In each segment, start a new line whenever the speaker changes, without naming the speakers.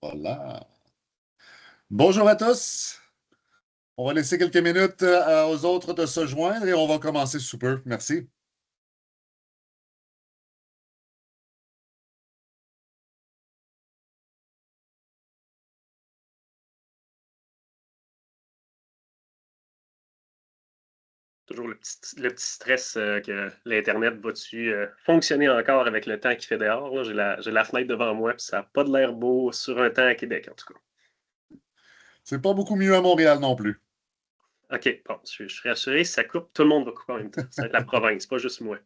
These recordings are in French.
Voilà. Bonjour à tous. On va laisser quelques minutes aux autres de se joindre et on va commencer sous peu. Merci.
Toujours le petit stress que l'Internet va-tu fonctionner encore avec le temps qu'il fait dehors. Là. J'ai la fenêtre devant moi, puis ça n'a pas de l'air beau sur un temps à Québec, en tout cas.
C'est pas beaucoup mieux à Montréal non plus.
OK, bon, je suis rassuré. Si ça coupe, tout le monde va couper en même temps. Ça va être la province, pas juste moi.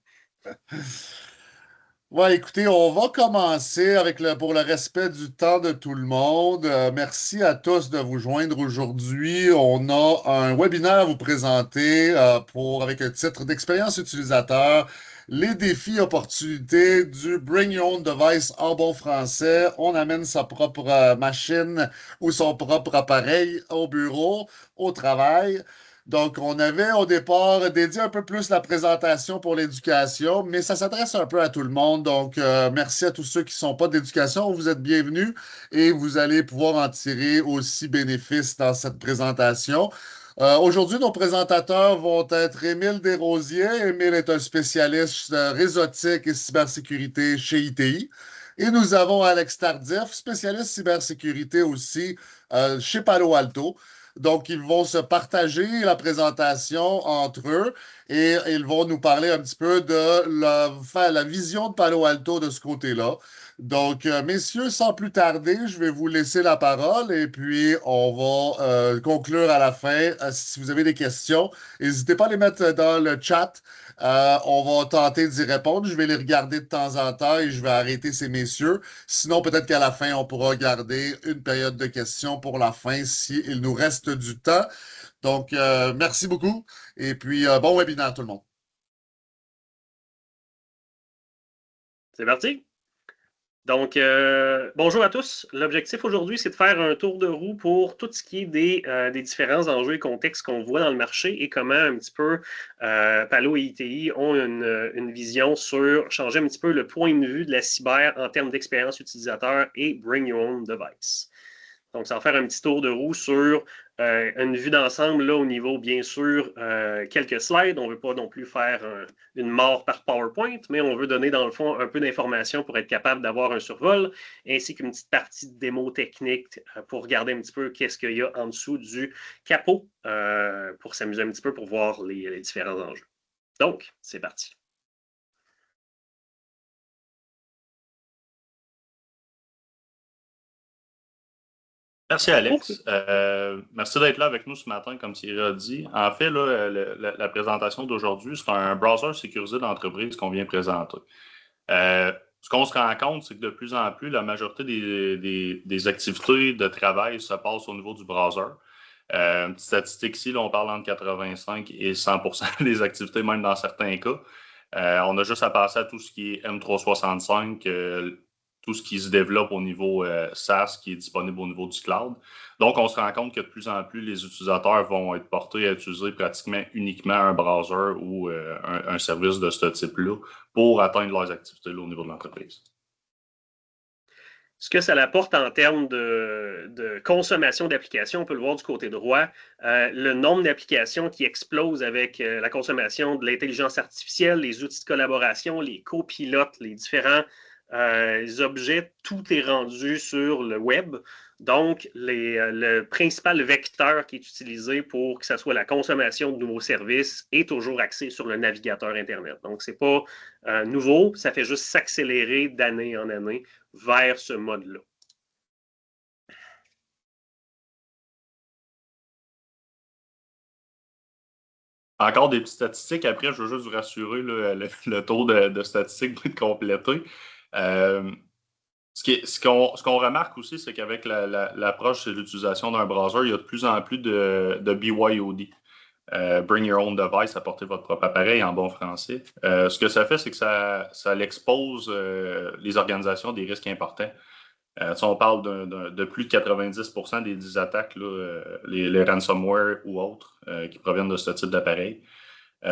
Ouais, écoutez, on va commencer avec pour le respect du temps de tout le monde. Merci à tous de vous joindre aujourd'hui. On a un webinaire à vous présenter avec un titre d'expérience utilisateur, les défis et opportunités du Bring Your Own Device en bon français. On amène sa propre machine ou son propre appareil au bureau, au travail. Donc, on avait au départ dédié un peu plus la présentation pour l'éducation, mais ça s'adresse un peu à tout le monde. Donc, merci à tous ceux qui ne sont pas d'éducation. Vous êtes bienvenus et vous allez pouvoir en tirer aussi bénéfice dans cette présentation. Aujourd'hui, nos présentateurs vont être Émile Desrosiers. Émile est un spécialiste réseautique et cybersécurité chez ITI. Et nous avons Alex Tardif, spécialiste cybersécurité aussi chez Palo Alto. Donc, ils vont se partager la présentation entre eux et ils vont nous parler un petit peu de la vision de Palo Alto de ce côté-là. Donc, messieurs, sans plus tarder, je vais vous laisser la parole et puis on va conclure à la fin. Si vous avez des questions, n'hésitez pas à les mettre dans le chat. On va tenter d'y répondre. Je vais les regarder de temps en temps et je vais arrêter ces messieurs. Sinon, peut-être qu'à la fin, on pourra garder une période de questions pour la fin s'il nous reste du temps. Donc, merci beaucoup. Et puis, bon webinaire tout le monde.
C'est parti? Donc, bonjour à tous. L'objectif aujourd'hui, c'est de faire un tour de roue pour tout ce qui est des différents enjeux et contextes qu'on voit dans le marché et comment un petit peu Palo et ITI ont une vision sur changer un petit peu le point de vue de la cyber en termes d'expérience utilisateur et bring your own device. Donc, ça va faire un petit tour de roue sur une vue d'ensemble, là, au niveau, bien sûr, quelques slides. On ne veut pas non plus faire une mort par PowerPoint, mais on veut donner, dans le fond, un peu d'informations pour être capable d'avoir un survol, ainsi qu'une petite partie de démo technique pour regarder un petit peu qu'est-ce qu'il y a en dessous du capot, pour s'amuser un petit peu pour voir les différents enjeux. Donc, c'est parti.
Merci Alex. Merci d'être là avec nous ce matin, comme Thierry a dit. En fait, là, la présentation d'aujourd'hui, c'est un browser sécurisé d'entreprise qu'on vient présenter. Ce qu'on se rend compte, c'est que de plus en plus, la majorité des activités de travail se passent au niveau du browser. Une petite statistique ici, là, on parle entre 85 et 100% des activités, même dans certains cas. On a juste à passer à tout ce qui est M365, tout ce qui se développe au niveau SaaS qui est disponible au niveau du cloud. Donc, on se rend compte que de plus en plus, les utilisateurs vont être portés à utiliser pratiquement uniquement un browser ou un service de ce type-là pour atteindre leurs activités là, au niveau de l'entreprise.
Ce que ça apporte en termes de consommation d'applications, on peut le voir du côté droit, le nombre d'applications qui explose avec la consommation de l'intelligence artificielle, les outils de collaboration, les copilotes, les différents objets, tout est rendu sur le web. Donc, le principal vecteur qui est utilisé pour que ce soit la consommation de nouveaux services est toujours axé sur le navigateur Internet. Donc, ce n'est pas nouveau, ça fait juste s'accélérer d'année en année vers ce mode-là.
Encore des petites statistiques. Après, je veux juste vous rassurer, là, le taux de statistiques va être complété. Ce qu'on remarque aussi, c'est qu'avec l'approche de l'utilisation d'un browser, il y a de plus en plus de BYOD. Bring your own device, apportez votre propre appareil en bon français. Ce que ça fait, c'est que ça l'expose les organisations des risques importants. On parle de plus de 90% des attaques, là, les ransomware ou autres, qui proviennent de ce type d'appareil.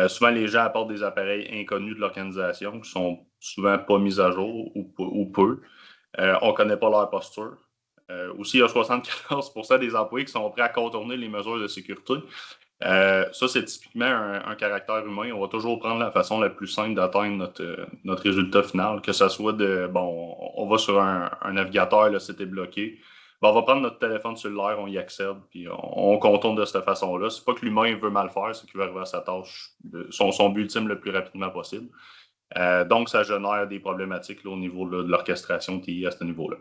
Souvent, les gens apportent des appareils inconnus de l'organisation qui sont souvent pas mis à jour ou peu. On ne connaît pas leur posture. Aussi, il y a 74% des employés qui sont prêts à contourner les mesures de sécurité. Ça, c'est typiquement un caractère humain. On va toujours prendre la façon la plus simple d'atteindre notre résultat final, que ce soit on va sur un navigateur, le site est bloqué. On va prendre notre téléphone cellulaire, on y accède, puis on contourne de cette façon-là. C'est pas que l'humain veut mal faire, c'est qu'il veut arriver à sa tâche, son but ultime le plus rapidement possible. Donc, ça génère des problématiques là, au niveau de l'orchestration TI à ce niveau-là.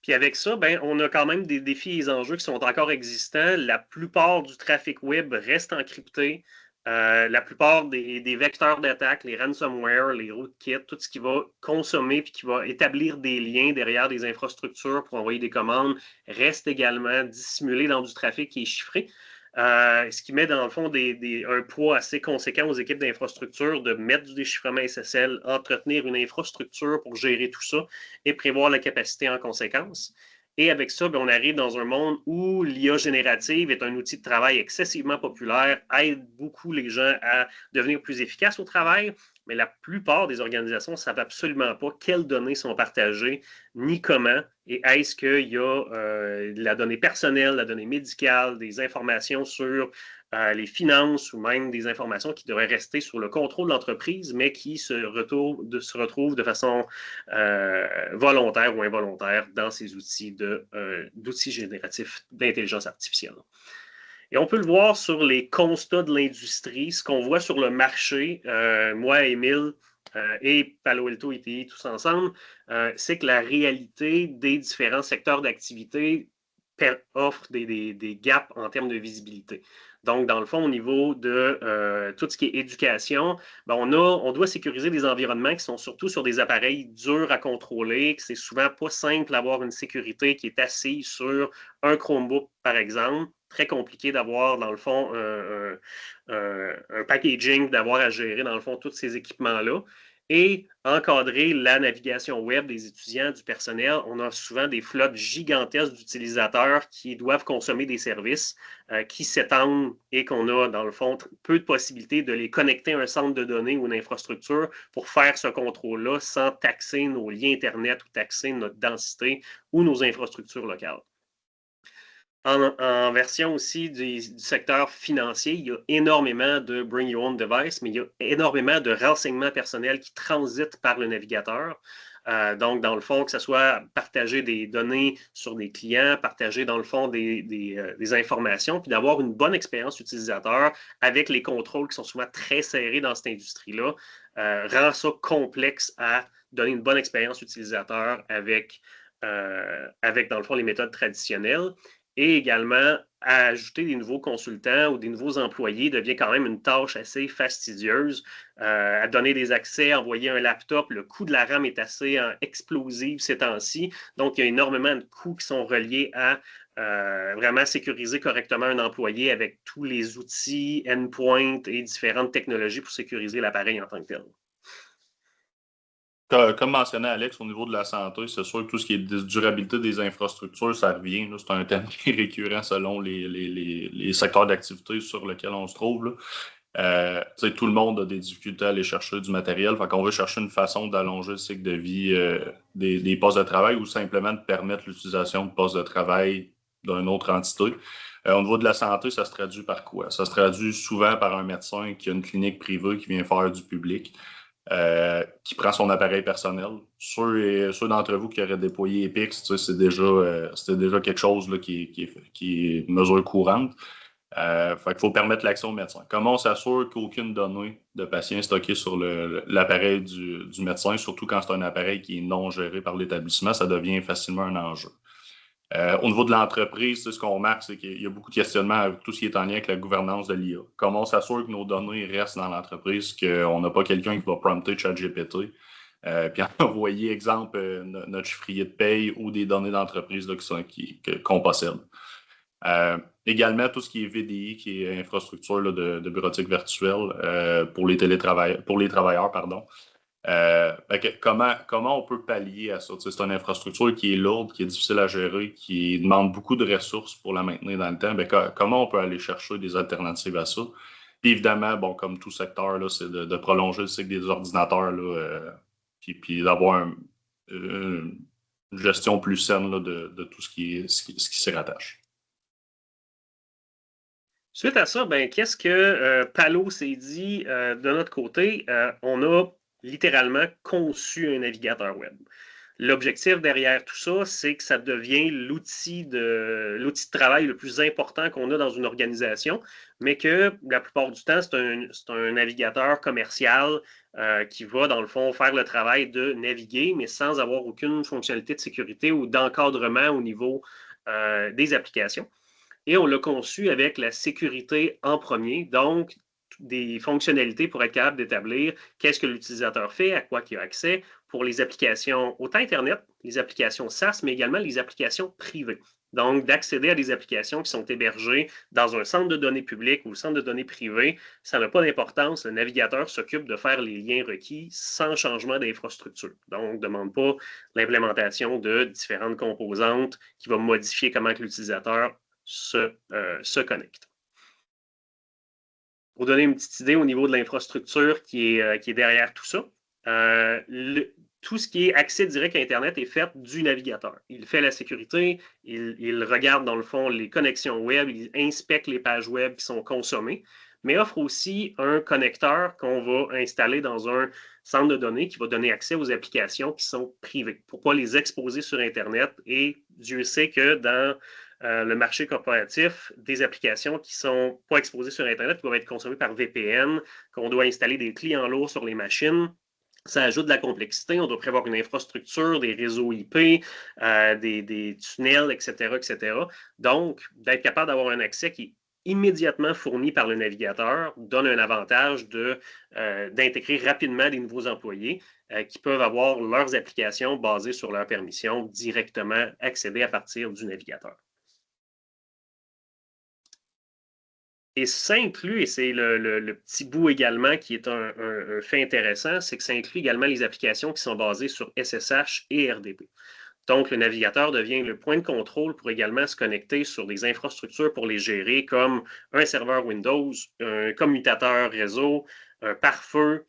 Puis avec ça, ben, on a quand même des défis et des enjeux qui sont encore existants. La plupart du trafic web reste encrypté. La plupart des vecteurs d'attaque, les ransomware, les rootkits, tout ce qui va consommer puis qui va établir des liens derrière des infrastructures pour envoyer des commandes reste également dissimulé dans du trafic qui est chiffré. Ce qui met dans le fond un poids assez conséquent aux équipes d'infrastructure de mettre du déchiffrement SSL, entretenir une infrastructure pour gérer tout ça et prévoir la capacité en conséquence. Et avec ça, on arrive dans un monde où l'IA générative est un outil de travail excessivement populaire, aide beaucoup les gens à devenir plus efficaces au travail, mais la plupart des organisations ne savent absolument pas quelles données sont partagées, ni comment, et est-ce qu'il y a la donnée personnelle, la donnée médicale, des informations sur les finances ou même des informations qui devraient rester sur le contrôle de l'entreprise, mais qui se retrouvent de façon volontaire ou involontaire dans ces outils d'outils génératifs d'intelligence artificielle. Et on peut le voir sur les constats de l'industrie, ce qu'on voit sur le marché, moi, Émile et Palo Alto ITI, tous ensemble, c'est que la réalité des différents secteurs d'activité offre des gaps en termes de visibilité. Donc, dans le fond, au niveau de tout ce qui est éducation, ben on doit sécuriser des environnements qui sont surtout sur des appareils durs à contrôler, que c'est souvent pas simple d'avoir une sécurité qui est assise sur un Chromebook, par exemple. Très compliqué d'avoir, dans le fond, un packaging, d'avoir à gérer, dans le fond, tous ces équipements-là. Et encadrer la navigation web des étudiants, du personnel. On a souvent des flottes gigantesques d'utilisateurs qui doivent consommer des services qui s'étendent et qu'on a, dans le fond, peu de possibilités de les connecter à un centre de données ou une infrastructure pour faire ce contrôle-là sans taxer nos liens Internet ou taxer notre densité ou nos infrastructures locales. En version aussi du secteur financier, il y a énormément de Bring Your Own Device, mais il y a énormément de renseignements personnels qui transitent par le navigateur. Donc, dans le fond, que ce soit partager des données sur des clients, partager, dans le fond, des informations, puis d'avoir une bonne expérience utilisateur avec les contrôles qui sont souvent très serrés dans cette industrie-là, rend ça complexe à donner une bonne expérience utilisateur avec dans le fond, les méthodes traditionnelles. Et également, à ajouter des nouveaux consultants ou des nouveaux employés devient quand même une tâche assez fastidieuse. À donner des accès, envoyer un laptop, le coût de la RAM est assez explosif ces temps-ci. Donc, il y a énormément de coûts qui sont reliés à vraiment sécuriser correctement un employé avec tous les outils, endpoint et différentes technologies pour sécuriser l'appareil en tant que tel.
Comme mentionné Alex, au niveau de la santé, c'est sûr que tout ce qui est durabilité des infrastructures, ça revient. C'est un thème qui est récurrent selon les secteurs d'activité sur lesquels on se trouve. Tout le monde a des difficultés à aller chercher du matériel. Fait qu'on veut chercher une façon d'allonger le cycle de vie des postes de travail ou simplement de permettre l'utilisation de postes de travail d'une autre entité. Au niveau de la santé, ça se traduit par quoi? Ça se traduit souvent par un médecin qui a une clinique privée qui vient faire du public. Qui prend son appareil personnel. Ceux d'entre vous qui auraient déployé Epix, c'était déjà quelque chose là, qui est une mesure courante. Fait qu'il faut permettre l'accès au médecin. Comment on s'assure qu'aucune donnée de patient est stockée sur l'appareil du médecin, surtout quand c'est un appareil qui est non géré par l'établissement, ça devient facilement un enjeu. Au niveau de l'entreprise, ce qu'on remarque, c'est qu'il y a beaucoup de questionnements avec tout ce qui est en lien avec la gouvernance de l'IA. Comment on s'assure que nos données restent dans l'entreprise, qu'on n'a pas quelqu'un qui va prompter ChatGPT, puis envoyer, exemple, notre chiffrier de paye ou des données d'entreprise là, qu'on possède. Également, tout ce qui est VDI, qui est infrastructure là, de bureautique virtuelle pour les travailleurs, pardon. Comment on peut pallier à ça? C'est une infrastructure qui est lourde, qui est difficile à gérer, qui demande beaucoup de ressources pour la maintenir dans le temps. Comment on peut aller chercher des alternatives à ça? Puis évidemment, comme tout secteur, là, c'est de prolonger le cycle des ordinateurs, là, puis d'avoir gestion plus saine là, de tout ce qui s'y rattache.
Suite à ça, ben, qu'est-ce que Palo s'est dit de notre côté? On a littéralement conçu un navigateur web. L'objectif derrière tout ça, c'est que ça devient l'outil de travail le plus important qu'on a dans une organisation, mais que la plupart du temps, c'est un navigateur commercial qui va, dans le fond, faire le travail de naviguer, mais sans avoir aucune fonctionnalité de sécurité ou d'encadrement au niveau des applications. Et on l'a conçu avec la sécurité en premier, donc des fonctionnalités pour être capable d'établir qu'est-ce que l'utilisateur fait, à quoi il a accès pour les applications, autant Internet, les applications SaaS, mais également les applications privées. Donc, d'accéder à des applications qui sont hébergées dans un centre de données public ou centre de données privé, ça n'a pas d'importance. Le navigateur s'occupe de faire les liens requis sans changement d'infrastructure. Donc, ne demande pas l'implémentation de différentes composantes qui va modifier comment l'utilisateur se connecte. Pour donner une petite idée au niveau de l'infrastructure qui est derrière tout ça, tout ce qui est accès direct à Internet est fait du navigateur. Il fait la sécurité, il regarde dans le fond les connexions web, il inspecte les pages web qui sont consommées, mais offre aussi un connecteur qu'on va installer dans un centre de données qui va donner accès aux applications qui sont privées pour ne pas les exposer sur Internet. Et Dieu sait que dans le marché corporatif, des applications qui ne sont pas exposées sur Internet, qui doivent être consommées par VPN, qu'on doit installer des clients lourds sur les machines. Ça ajoute de la complexité. On doit prévoir une infrastructure, des réseaux IP, des tunnels, etc., etc. Donc, d'être capable d'avoir un accès qui est immédiatement fourni par le navigateur donne un avantage d'intégrer rapidement des nouveaux employés qui peuvent avoir leurs applications basées sur leurs permissions directement accéder à partir du navigateur. Et ça inclut, et c'est le petit bout également qui est un fait intéressant, c'est que ça inclut également les applications qui sont basées sur SSH et RDP. Donc, le navigateur devient le point de contrôle pour également se connecter sur des infrastructures pour les gérer, comme un serveur Windows, un commutateur réseau, un pare-feu.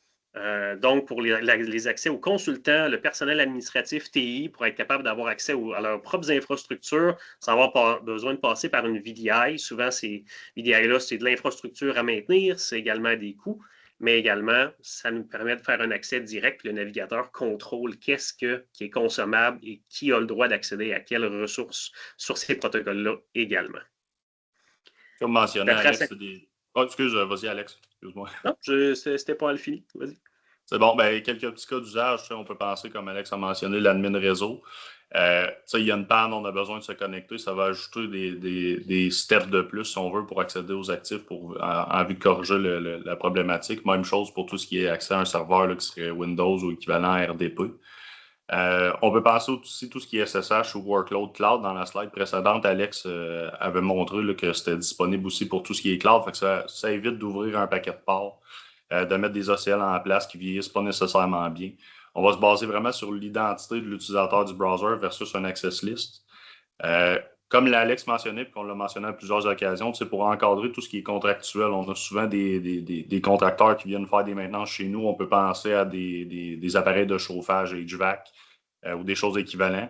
Donc, pour les accès aux consultants, le personnel administratif TI, pour être capable d'avoir accès à leurs propres infrastructures sans avoir besoin de passer par une VDI. Souvent, ces VDI-là, c'est de l'infrastructure à maintenir, c'est également des coûts, mais également, ça nous permet de faire un accès direct. Le navigateur contrôle qu'est-ce qui est consommable et qui a le droit d'accéder à quelles ressources sur ces protocoles-là également.
Comme mentionné, Alex, c'est des... Oh, excuse, vas-y, Alex. Excuse-moi.
Non, c'était pas fini. Vas-y.
C'est bon. Ben, quelques petits cas d'usage. On peut penser, comme Alex a mentionné, l'admin réseau. Il y a une panne, on a besoin de se connecter. Ça va ajouter des steps de plus, si on veut, pour accéder aux actifs en vue de corriger la problématique. Même chose pour tout ce qui est accès à un serveur là, qui serait Windows ou équivalent à RDP. On peut penser aussi tout ce qui est SSH ou Workload Cloud. Dans la slide précédente, Alex avait montré là, que c'était disponible aussi pour tout ce qui est cloud. Fait que ça évite d'ouvrir un paquet de ports, de mettre des OCL en place qui ne vieillissent pas nécessairement bien. On va se baser vraiment sur l'identité de l'utilisateur du browser versus un access list. Comme l'Alex mentionnait, puis qu'on l'a mentionné à plusieurs occasions, pour encadrer tout ce qui est contractuel, on a souvent des contracteurs qui viennent faire des maintenances chez nous. On peut penser à des appareils de chauffage HVAC ou des choses équivalentes.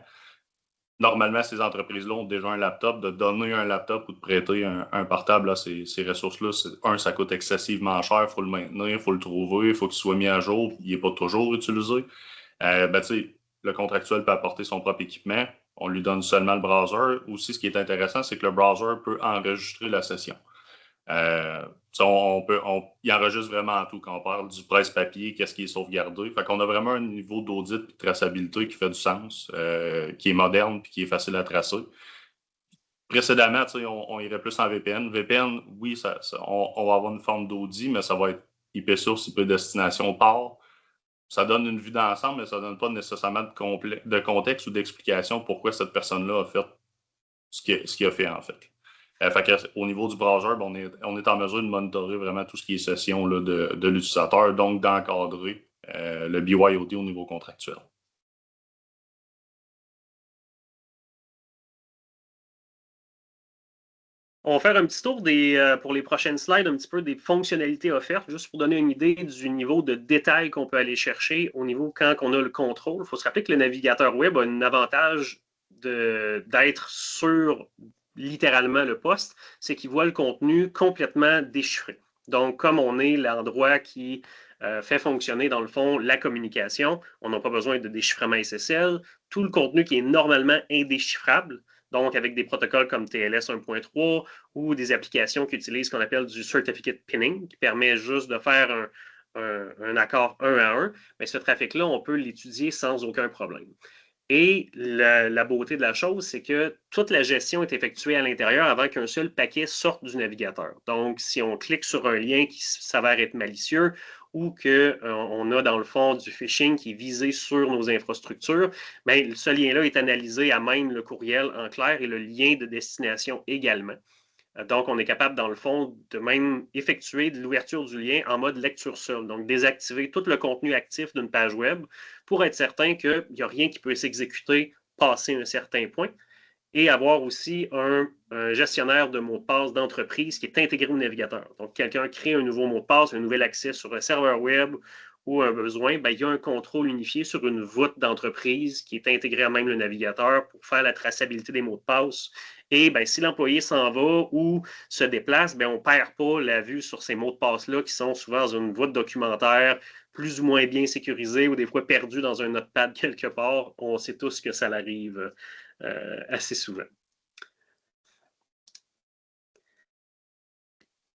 Normalement, ces entreprises-là ont déjà un laptop. De donner un laptop ou de prêter un portable à ces ressources-là, ça coûte excessivement cher. Il faut le maintenir, il faut le trouver, il faut qu'il soit mis à jour. Il n'est pas toujours utilisé. Le contractuel peut apporter son propre équipement. On lui donne seulement le browser. Aussi, ce qui est intéressant, c'est que le browser peut enregistrer la session. Il enregistre vraiment tout. Quand on parle du presse-papier, qu'est-ce qui est sauvegardé. Fait qu'on a vraiment un niveau d'audit et de traçabilité qui fait du sens, qui est moderne et qui est facile à tracer. Précédemment, on irait plus en VPN. VPN, oui, on va avoir une forme d'audit, mais ça va être IP source, IP destination port. Ça donne une vue d'ensemble, mais ça ne donne pas nécessairement de contexte ou d'explication pourquoi cette personne-là a fait ce qu'il a fait, en fait. Au niveau du browser, on est en mesure de monitorer vraiment tout ce qui est session là, de l'utilisateur, donc d'encadrer le BYOD au niveau contractuel.
On va faire un petit tour pour les prochaines slides, un petit peu des fonctionnalités offertes, juste pour donner une idée du niveau de détail qu'on peut aller chercher au niveau quand on a le contrôle. Il faut se rappeler que le navigateur web a un avantage d'être sur littéralement le poste, c'est qu'il voit le contenu complètement déchiffré. Donc, comme on est l'endroit qui fait fonctionner, dans le fond, la communication, on n'a pas besoin de déchiffrement SSL. Tout le contenu qui est normalement indéchiffrable, donc avec des protocoles comme TLS 1.3 ou des applications qui utilisent ce qu'on appelle du certificate pinning, qui permet juste de faire un accord 1 à 1, mais ce trafic-là, on peut l'étudier sans aucun problème. Et la beauté de la chose, c'est que toute la gestion est effectuée à l'intérieur avant qu'un seul paquet sorte du navigateur. Donc, si on clique sur un lien qui s'avère être malicieux ou qu'on a dans le fond du phishing qui est visé sur nos infrastructures, bien, ce lien-là est analysé à même le courriel en clair et le lien de destination également. Donc, on est capable, dans le fond, de même effectuer de l'ouverture du lien en mode lecture seule. Donc, désactiver tout le contenu actif d'une page web pour être certain qu'il n'y a rien qui peut s'exécuter passé un certain point et avoir aussi un gestionnaire de mots de passe d'entreprise qui est intégré au navigateur. Donc, quelqu'un crée un nouveau mot de passe, un nouvel accès sur un serveur web ou un besoin, bien, il y a un contrôle unifié sur une voûte d'entreprise qui est intégrée à même le navigateur pour faire la traçabilité des mots de passe. Et bien, si l'employé s'en va ou se déplace, bien, on ne perd pas la vue sur ces mots de passe-là qui sont souvent dans une voûte documentaire plus ou moins bien sécurisée ou des fois perdue dans un notepad quelque part. On sait tous que ça l'arrive assez souvent.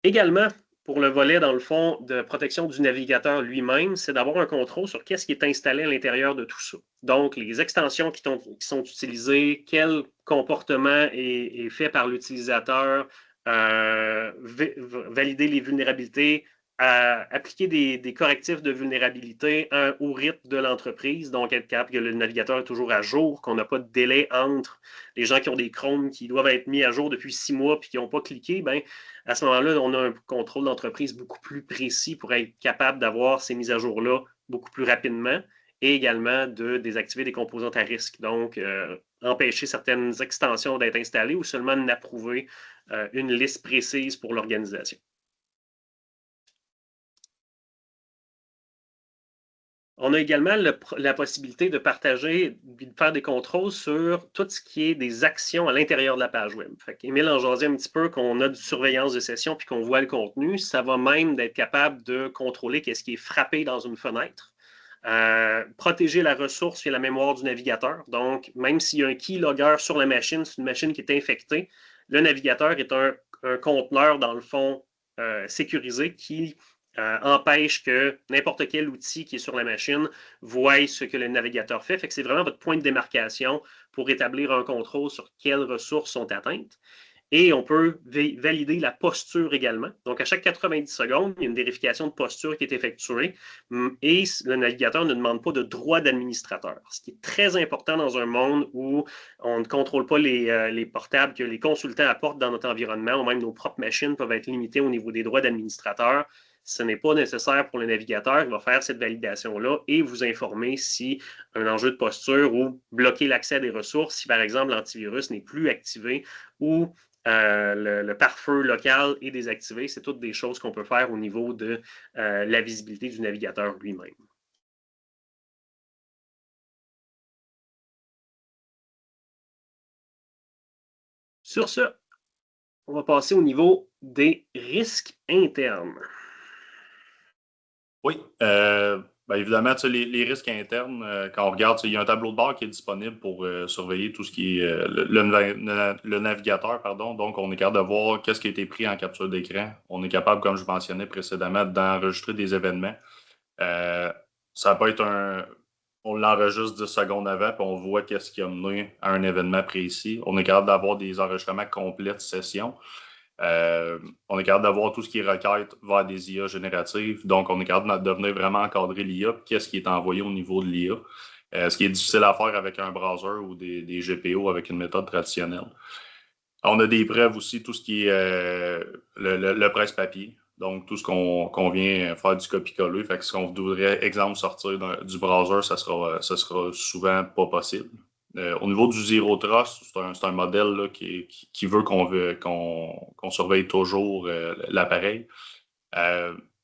Également, pour le volet, dans le fond, de protection du navigateur lui-même, c'est d'avoir un contrôle sur qu'est-ce qui est installé à l'intérieur de tout ça. Donc, les extensions qui sont utilisées, quel comportement est fait par l'utilisateur, valider les vulnérabilités, appliquer des correctifs de vulnérabilité au rythme de l'entreprise, donc être capable que le navigateur est toujours à jour, qu'on n'a pas de délai entre les gens qui ont des Chrome qui doivent être mis à jour depuis 6 mois puis qui n'ont pas cliqué, bien, à ce moment-là, on a un contrôle d'entreprise beaucoup plus précis pour être capable d'avoir ces mises à jour-là beaucoup plus rapidement et également de désactiver des composantes à risque. Donc, empêcher certaines extensions d'être installées ou seulement d'approuver une liste précise pour l'organisation. On a également la possibilité de partager, de faire des contrôles sur tout ce qui est des actions à l'intérieur de la page web. Fait qu'Émile en jasait un petit peu qu'on a de surveillance de session puis qu'on voit le contenu. Ça va même d'être capable de contrôler qu'est-ce qui est frappé dans une fenêtre. Protéger la ressource et la mémoire du navigateur. Donc, même s'il y a un keylogger sur la machine, c'est une machine qui est infectée, le navigateur est un conteneur, dans le fond, sécurisé qui empêche que n'importe quel outil qui est sur la machine voie ce que le navigateur fait. Fait que c'est vraiment votre point de démarcation pour établir un contrôle sur quelles ressources sont atteintes. Et on peut valider la posture également. Donc, à chaque 90 secondes, il y a une vérification de posture qui est effectuée et le navigateur ne demande pas de droit d'administrateur, ce qui est très important dans un monde où on ne contrôle pas les portables que les consultants apportent dans notre environnement, ou même nos propres machines peuvent être limitées au niveau des droits d'administrateur. Ce n'est pas nécessaire pour le navigateur. Il va faire cette validation-là et vous informer si un enjeu de posture ou bloquer l'accès à des ressources, si par exemple l'antivirus n'est plus activé ou le pare-feu local est désactivé. C'est toutes des choses qu'on peut faire au niveau de la visibilité du navigateur lui-même. Sur ce, on va passer au niveau des risques internes.
Oui, bien évidemment, les risques internes, quand on regarde, il y a un tableau de bord qui est disponible pour surveiller tout ce qui est le navigateur, pardon. Donc, on est capable de voir qu'est-ce qui a été pris en capture d'écran. On est capable, comme je mentionnais précédemment, d'enregistrer des événements. Ça peut être on l'enregistre 10 secondes avant, puis on voit qu'est-ce qui a mené à un événement précis. On est capable d'avoir des enregistrements complets de sessions. On est capable d'avoir tout ce qui est requête vers des IA génératives. Donc, on est capable de venir vraiment encadrer l'IA, qu'est-ce qui est envoyé au niveau de l'IA. Ce qui est difficile à faire avec un browser ou des GPO avec une méthode traditionnelle. On a des preuves aussi, tout ce qui est le presse-papier. Donc, tout ce qu'on vient faire du copier-coller. Fait que si on voudrait, exemple, sortir du browser, ça sera souvent pas possible. Au niveau du Zero Trust, c'est un modèle là, qui veut qu'on surveille toujours l'appareil.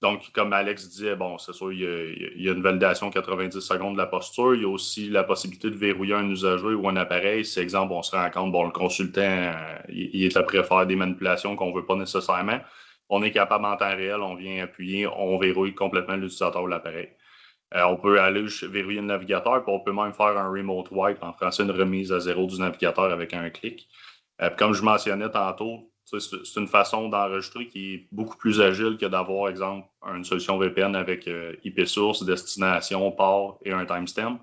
Donc, comme Alex disait, bon, c'est sûr, il y a une validation 90 secondes de la posture. Il y a aussi la possibilité de verrouiller un usager ou un appareil. Si, exemple, on se rend compte, bon, le consultant, il est prêt à faire des manipulations qu'on ne veut pas nécessairement. On est capable en temps réel, on vient appuyer, on verrouille complètement l'utilisateur ou l'appareil. On peut aller verrouiller le navigateur, puis on peut même faire un remote wipe, en français, une remise à zéro du navigateur avec un clic. Comme je mentionnais tantôt, c'est une façon d'enregistrer qui est beaucoup plus agile que d'avoir, exemple, une solution VPN avec IP source, destination, port et un timestamp.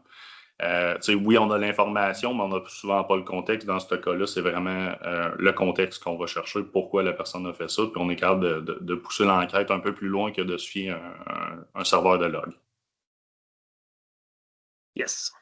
Oui, on a l'information, mais on n'a souvent pas le contexte. Dans ce cas-là, c'est vraiment le contexte qu'on va chercher, pourquoi la personne a fait ça, puis on est capable de pousser l'enquête un peu plus loin que de se fier à un serveur de log.
Yes.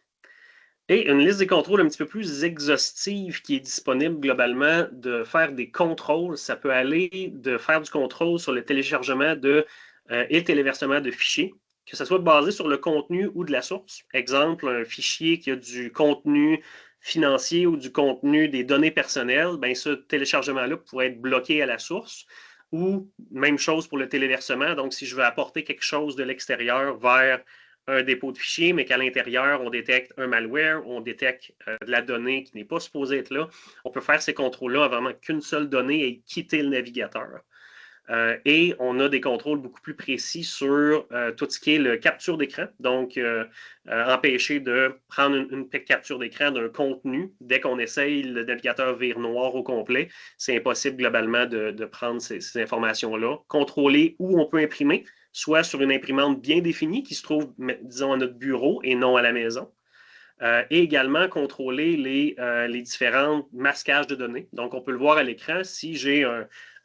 Et une liste des contrôles un petit peu plus exhaustive qui est disponible globalement de faire des contrôles. Ça peut aller de faire du contrôle sur le téléchargement et le téléversement de fichiers, que ce soit basé sur le contenu ou de la source. Exemple, un fichier qui a du contenu financier ou du contenu des données personnelles, bien, ce téléchargement-là pourrait être bloqué à la source. Ou même chose pour le téléversement. Donc, si je veux apporter quelque chose de l'extérieur vers un dépôt de fichiers, mais qu'à l'intérieur, on détecte un malware, on détecte de la donnée qui n'est pas supposée être là. On peut faire ces contrôles-là avant qu'une seule donnée ait quitté le navigateur. Et on a des contrôles beaucoup plus précis sur tout ce qui est le capture d'écran. Donc, empêcher de prendre une capture d'écran d'un contenu. Dès qu'on essaye, le navigateur vire noir au complet. C'est impossible globalement de prendre ces informations-là. Contrôler où on peut imprimer, soit sur une imprimante bien définie qui se trouve, disons, à notre bureau et non à la maison. Et également contrôler les différents masquages de données. Donc, on peut le voir à l'écran. Si j'ai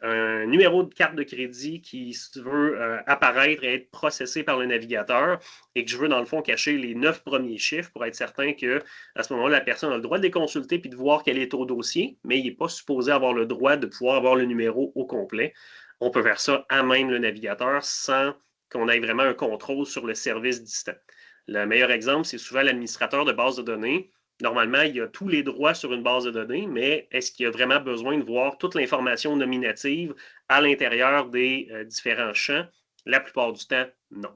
un numéro de carte de crédit qui veut apparaître et être processé par le navigateur et que je veux, dans le fond, cacher les 9 premiers chiffres pour être certain qu'à ce moment-là, la personne a le droit de les consulter puis de voir quel est au dossier, mais il n'est pas supposé avoir le droit de pouvoir avoir le numéro au complet. On peut faire ça à même le navigateur sans qu'on ait vraiment un contrôle sur le service distant. Le meilleur exemple, c'est souvent l'administrateur de base de données. Normalement, il a tous les droits sur une base de données, mais est-ce qu'il a vraiment besoin de voir toute l'information nominative à l'intérieur des différents champs? La plupart du temps, non.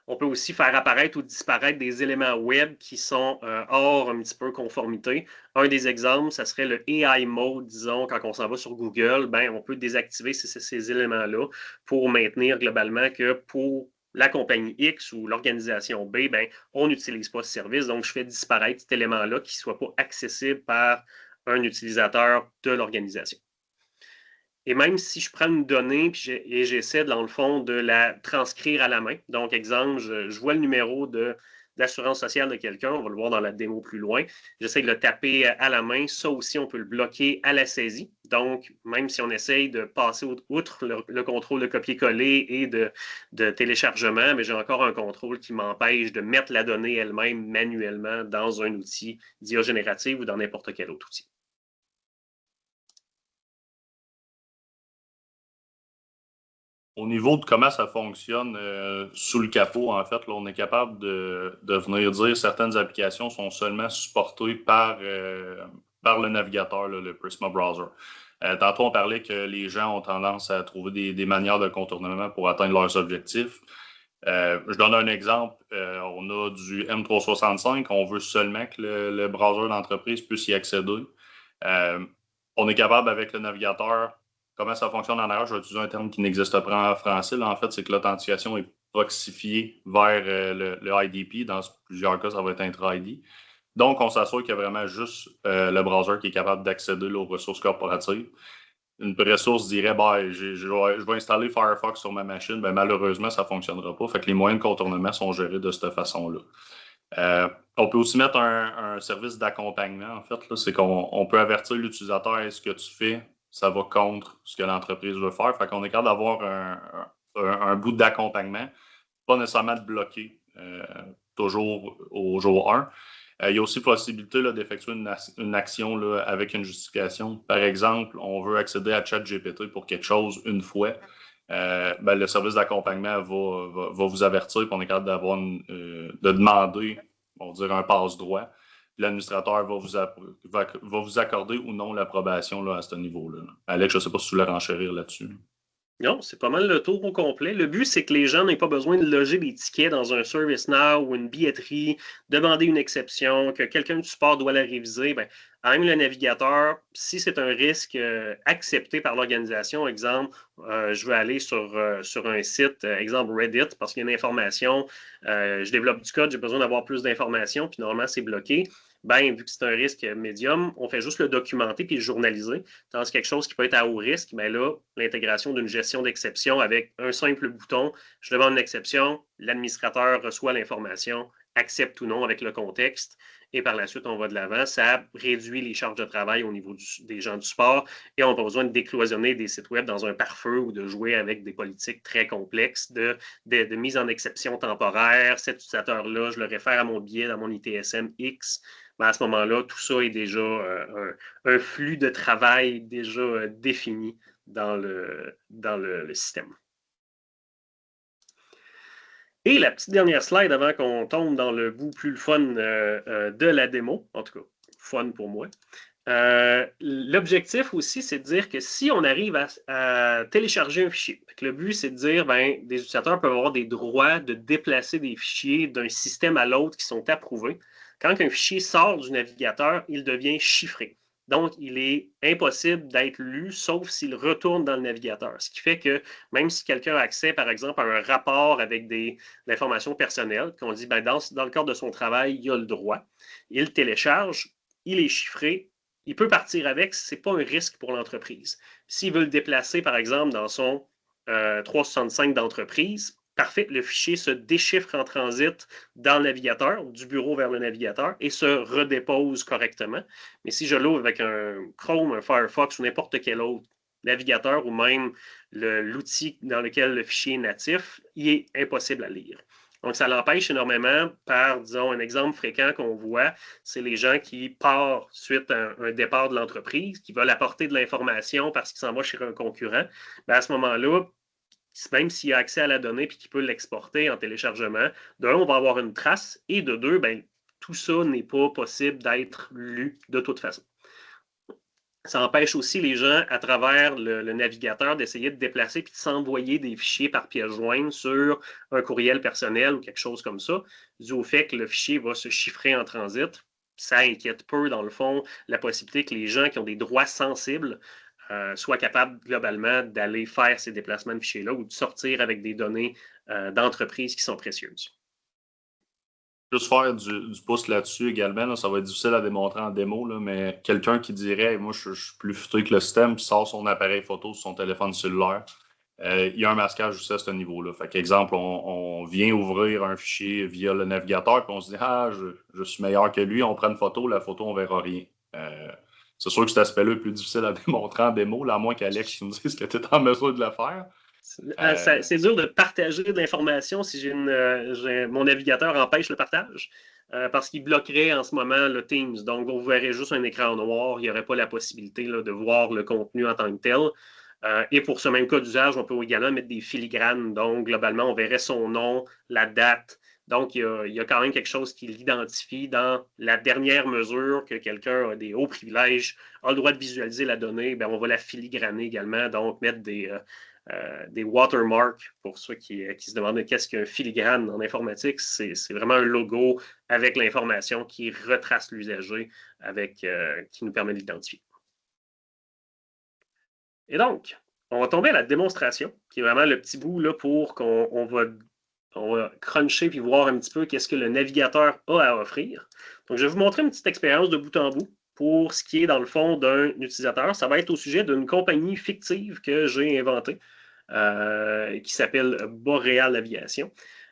On peut aussi faire apparaître ou disparaître des éléments web qui sont hors un petit peu conformité. Un des exemples, ça serait le AI mode, disons, quand on s'en va sur Google, ben, on peut désactiver ces éléments-là pour maintenir globalement que pour la compagnie X ou l'organisation B, ben, on n'utilise pas ce service. Donc, je fais disparaître cet élément-là qui ne soit pas accessible par un utilisateur de l'organisation. Et même si je prends une donnée et j'essaie, dans le fond, de la transcrire à la main. Donc, exemple, je vois le numéro de l'assurance sociale de quelqu'un, on va le voir dans la démo plus loin. J'essaie de le taper à la main. Ça aussi, on peut le bloquer à la saisie. Donc, même si on essaye de passer outre le contrôle de copier-coller et de téléchargement, mais j'ai encore un contrôle qui m'empêche de mettre la donnée elle-même manuellement dans un outil d'IA générative ou dans n'importe quel autre outil.
Au niveau de comment ça fonctionne sous le capot, en fait, là, on est capable de venir dire que certaines applications sont seulement supportées par le navigateur, là, le Prisma Browser. Tantôt, on parlait que les gens ont tendance à trouver des manières de contournement pour atteindre leurs objectifs. Je donne un exemple. On a du M365. On veut seulement que le browser d'entreprise puisse y accéder. On est capable, avec le navigateur, comment ça fonctionne en arrière, je vais utiliser un terme qui n'existe pas en français. Là, en fait, c'est que l'authentification est proxifiée vers le IDP. Dans plusieurs cas, ça va être intra-ID. Donc, on s'assure qu'il y a vraiment juste le browser qui est capable d'accéder aux ressources corporatives. Une ressource dirait, je vais installer Firefox sur ma machine. Ben, malheureusement, ça ne fonctionnera pas. Fait que les moyens de contournement sont gérés de cette façon-là. On peut aussi mettre un service d'accompagnement. En fait, c'est qu'on peut avertir l'utilisateur, est-ce que tu fais, ça va contre ce que l'entreprise veut faire. Fait qu'on est capable d'avoir un bout d'accompagnement, pas nécessairement de bloquer toujours au jour 1. Il y a aussi possibilité là, d'effectuer une action là, avec une justification. Par exemple, on veut accéder à ChatGPT pour quelque chose une fois. Le service d'accompagnement va vous avertir qu'on est capable de demander, on va dire, un passe-droit. l'administrateur va vous accorder ou non l'approbation là, à ce niveau-là. Alex, je ne sais pas si tu voulais renchérir là-dessus.
Non, c'est pas mal le tour au complet. Le but, c'est que les gens n'aient pas besoin de loger des tickets dans un ServiceNow ou une billetterie, demander une exception, que quelqu'un du support doit la réviser. Ben, même le navigateur, si c'est un risque accepté par l'organisation, exemple, je veux aller sur un site, exemple Reddit, parce qu'il y a une information, je développe du code, j'ai besoin d'avoir plus d'informations, puis normalement, c'est bloqué. Ben, vu que c'est un risque médium, on fait juste le documenter puis le journaliser. Tandis quelque chose qui peut être à haut risque, bien là, l'intégration d'une gestion d'exception avec un simple bouton, je demande une exception, l'administrateur reçoit l'information, accepte ou non avec le contexte, et par la suite, on va de l'avant. Ça réduit les charges de travail au niveau des gens du sport et on n'a pas besoin de décloisonner des sites web dans un pare-feu ou de jouer avec des politiques très complexes de mise en exception temporaire. Cet utilisateur-là, je le réfère à mon billet dans mon ITSM X. Ben à ce moment-là, tout ça est déjà un flux de travail déjà défini dans le système. Et la petite dernière slide avant qu'on tombe dans le bout plus le fun de la démo, en tout cas, fun pour moi. L'objectif aussi, c'est de dire que si on arrive à télécharger un fichier, le but, c'est de dire ben, des utilisateurs peuvent avoir des droits de déplacer des fichiers d'un système à l'autre qui sont approuvés. Quand un fichier sort du navigateur, il devient chiffré. Donc, il est impossible d'être lu, sauf s'il retourne dans le navigateur. Ce qui fait que même si quelqu'un a accès, par exemple, à un rapport avec des informations personnelles, qu'on dit ben, dans le cadre de son travail, il a le droit, il télécharge, il est chiffré, il peut partir avec, ce n'est pas un risque pour l'entreprise. S'il veut le déplacer, par exemple, dans son 365 d'entreprise, parfait, le fichier se déchiffre en transit dans le navigateur, du bureau vers le navigateur, et se redépose correctement. Mais si je l'ouvre avec un Chrome, un Firefox ou n'importe quel autre navigateur ou même l'outil dans lequel le fichier est natif, il est impossible à lire. Donc, ça l'empêche énormément par, disons, un exemple fréquent qu'on voit, c'est les gens qui partent suite à un départ de l'entreprise, qui veulent apporter de l'information parce qu'ils s'en vont chez un concurrent. Bien, à ce moment-là, même s'il a accès à la donnée et qu'il peut l'exporter en téléchargement, d'un, on va avoir une trace, et de deux, bien, tout ça n'est pas possible d'être lu de toute façon. Ça empêche aussi les gens, à travers le navigateur, d'essayer de déplacer puis de s'envoyer des fichiers par pièce jointe sur un courriel personnel ou quelque chose comme ça, dû au fait que le fichier va se chiffrer en transit. Ça inquiète peu, dans le fond, la possibilité que les gens qui ont des droits sensibles soient capables globalement d'aller faire ces déplacements de fichiers-là ou de sortir avec des données d'entreprise qui sont précieuses.
Juste faire du pouce là-dessus également, là, ça va être difficile à démontrer en démo, là, mais quelqu'un qui dirait moi je suis plus futé que le système, puis sort son appareil photo sur son téléphone cellulaire, il y a un masquage aussi à ce niveau-là. Fait qu'exemple, on vient ouvrir un fichier via le navigateur, puis on se dit ah, je suis meilleur que lui, on prend une photo, la photo, on verra rien. C'est sûr que cet aspect-là est plus difficile à démontrer en démo, là, à moins qu'Alex nous dise que tu es en mesure de le faire.
C'est dur de partager de l'information si mon navigateur empêche le partage parce qu'il bloquerait en ce moment le Teams. Donc, vous verrez juste un écran noir. Il n'y aurait pas la possibilité là, de voir le contenu en tant que tel. Et pour ce même cas d'usage, on peut également mettre des filigranes. Donc, globalement, on verrait son nom, la date. Donc, il y a quand même quelque chose qui l'identifie dans la dernière mesure que quelqu'un a des hauts privilèges, a le droit de visualiser la donnée. Bien, on va la filigraner également, donc mettre des watermarks pour ceux qui se demandent qu'est-ce qu'un filigrane en informatique. C'est vraiment un logo avec l'information qui retrace l'usager, qui nous permet de l'identifier. Et donc, on va tomber à la démonstration, qui est vraiment le petit bout là, pour qu'on va cruncher puis voir un petit peu qu'est-ce que le navigateur a à offrir. Donc, je vais vous montrer une petite expérience de bout en bout pour ce qui est, dans le fond, d'un utilisateur. Ça va être au sujet d'une compagnie fictive que j'ai inventée, qui s'appelle Boreal Aviation.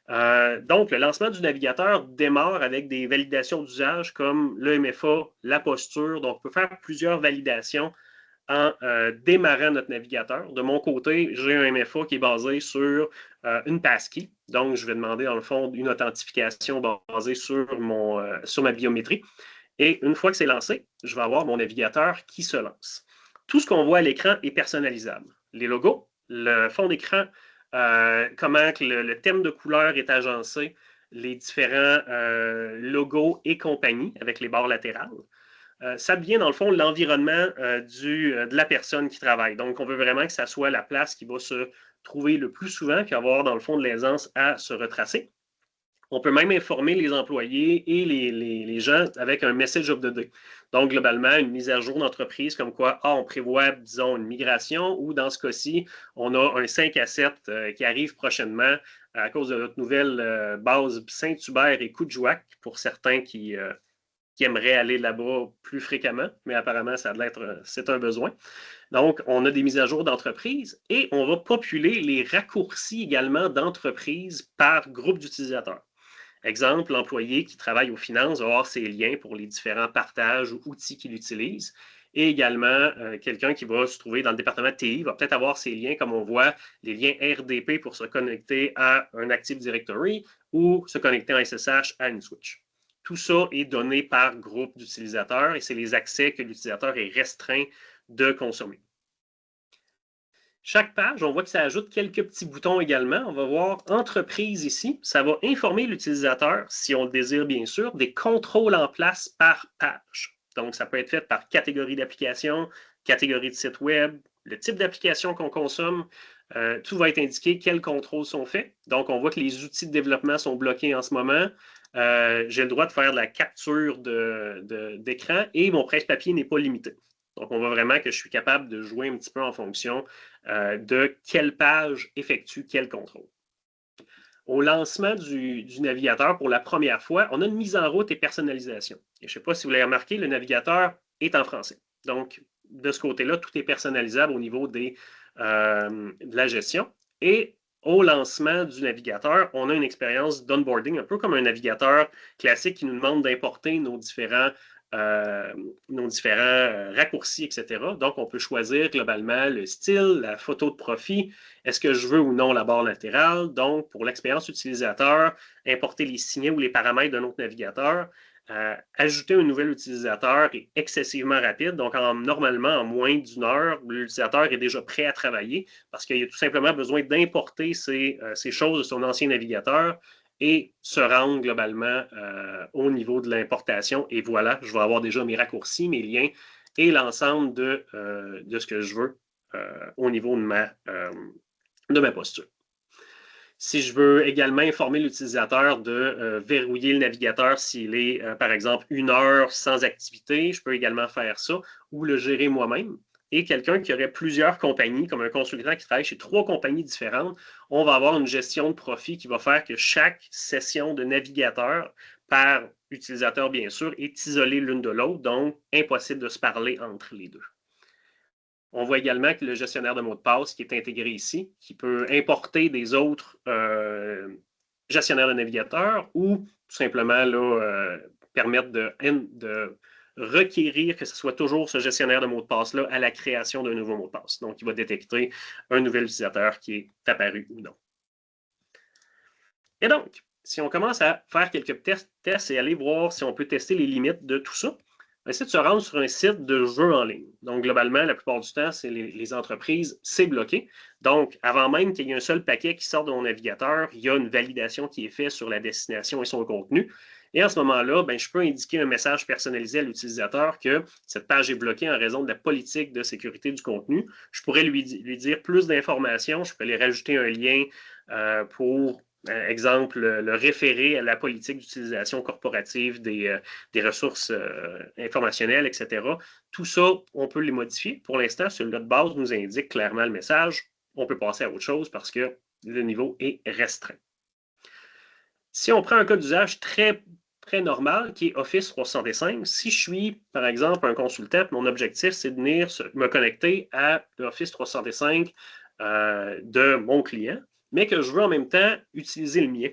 Donc, le lancement du navigateur démarre avec des validations d'usage comme le MFA, la posture. Donc, on peut faire plusieurs validations en démarrant notre navigateur. De mon côté, j'ai un MFA qui est basé sur une passkey. Donc, je vais demander, dans le fond, une authentification basée sur ma biométrie. Et une fois que c'est lancé, je vais avoir mon navigateur qui se lance. Tout ce qu'on voit à l'écran est personnalisable. Les logos, le fond d'écran, comment que le thème de couleur est agencé, les différents logos et compagnie avec les barres latérales. Ça devient, dans le fond, l'environnement de la personne qui travaille. Donc, on veut vraiment que ça soit la place qui va se trouver le plus souvent, puis avoir, dans le fond, de l'aisance à se retracer. On peut même informer les employés et les gens avec un message of the day. Donc, globalement, une mise à jour d'entreprise comme quoi, on prévoit, disons, une migration ou dans ce cas-ci, on a un 5 à 7 qui arrive prochainement à cause de notre nouvelle base Saint-Hubert et Coudjouac pour certains qui aimeraient aller là-bas plus fréquemment, mais apparemment, c'est un besoin. Donc, on a des mises à jour d'entreprise et on va populer les raccourcis également d'entreprise par groupe d'utilisateurs. Exemple, l'employé qui travaille aux finances va avoir ses liens pour les différents partages ou outils qu'il utilise. Et également, quelqu'un qui va se trouver dans le département de TI va peut-être avoir ses liens, comme on voit, les liens RDP pour se connecter à un Active Directory ou se connecter en SSH à une switch. Tout ça est donné par groupe d'utilisateurs et c'est les accès que l'utilisateur est restreint de consommer. Chaque page, on voit que ça ajoute quelques petits boutons également. On va voir Entreprise ici. Ça va informer l'utilisateur, si on le désire bien sûr, des contrôles en place par page. Donc, ça peut être fait par catégorie d'application, catégorie de site web, le type d'application qu'on consomme. Tout va être indiqué quels contrôles sont faits. Donc, on voit que les outils de développement sont bloqués en ce moment. J'ai le droit de faire de la capture d'écran et mon presse-papier n'est pas limité. Donc, on voit vraiment que je suis capable de jouer un petit peu en fonction de quelle page effectue quel contrôle. Au lancement du navigateur pour la première fois, on a une mise en route et personnalisation. Et je ne sais pas si vous l'avez remarqué, le navigateur est en français. Donc, de ce côté-là, tout est personnalisable au niveau de la gestion. Et au lancement du navigateur, on a une expérience d'onboarding, un peu comme un navigateur classique qui nous demande d'importer nos différents raccourcis, etc. Donc, on peut choisir globalement le style, la photo de profil, est-ce que je veux ou non la barre latérale. Donc, pour l'expérience utilisateur, importer les signets ou les paramètres d'un autre navigateur. Ajouter un nouvel utilisateur est excessivement rapide. Donc, normalement, en moins d'une heure, l'utilisateur est déjà prêt à travailler parce qu'il a tout simplement besoin d'importer ces choses de son ancien navigateur et se rendre globalement au niveau de l'importation. Et voilà, je vais avoir déjà mes raccourcis, mes liens et l'ensemble de ce que je veux au niveau de ma posture. Si je veux également informer l'utilisateur de verrouiller le navigateur s'il est, par exemple, 1 heure sans activité, je peux également faire ça ou le gérer moi-même. Et quelqu'un qui aurait plusieurs compagnies, comme un consultant qui travaille chez 3 compagnies différentes, on va avoir une gestion de profit qui va faire que chaque session de navigateur par utilisateur, bien sûr, est isolée l'une de l'autre, donc impossible de se parler entre les deux. On voit également que le gestionnaire de mots de passe qui est intégré ici, qui peut importer des autres gestionnaires de navigateurs ou tout simplement là, permettre de requérir que ce soit toujours ce gestionnaire de mots de passe-là à la création d'un nouveau mot de passe. Donc, il va détecter un nouvel utilisateur qui est apparu ou non. Et donc, si on commence à faire quelques tests et aller voir si on peut tester les limites de tout ça, essaie de se rendre sur un site de jeux en ligne. Donc, globalement, la plupart du temps, c'est les entreprises, c'est bloqué. Donc, avant même qu'il y ait un seul paquet qui sort de mon navigateur, il y a une validation qui est faite sur la destination et son contenu. Et à ce moment-là, je peux indiquer un message personnalisé à l'utilisateur que cette page est bloquée en raison de la politique de sécurité du contenu. Je pourrais lui dire plus d'informations. Je peux lui rajouter un lien pour exemple, le référé à la politique d'utilisation corporative des ressources informationnelles, etc. Tout ça, on peut les modifier. Pour l'instant, celui de base nous indique clairement le message. On peut passer à autre chose parce que le niveau est restreint. Si on prend un cas d'usage très, très normal qui est Office 365, si je suis, par exemple, un consultant, mon objectif, c'est de venir me connecter à l'Office 365 de mon client, mais que je veux en même temps utiliser le mien.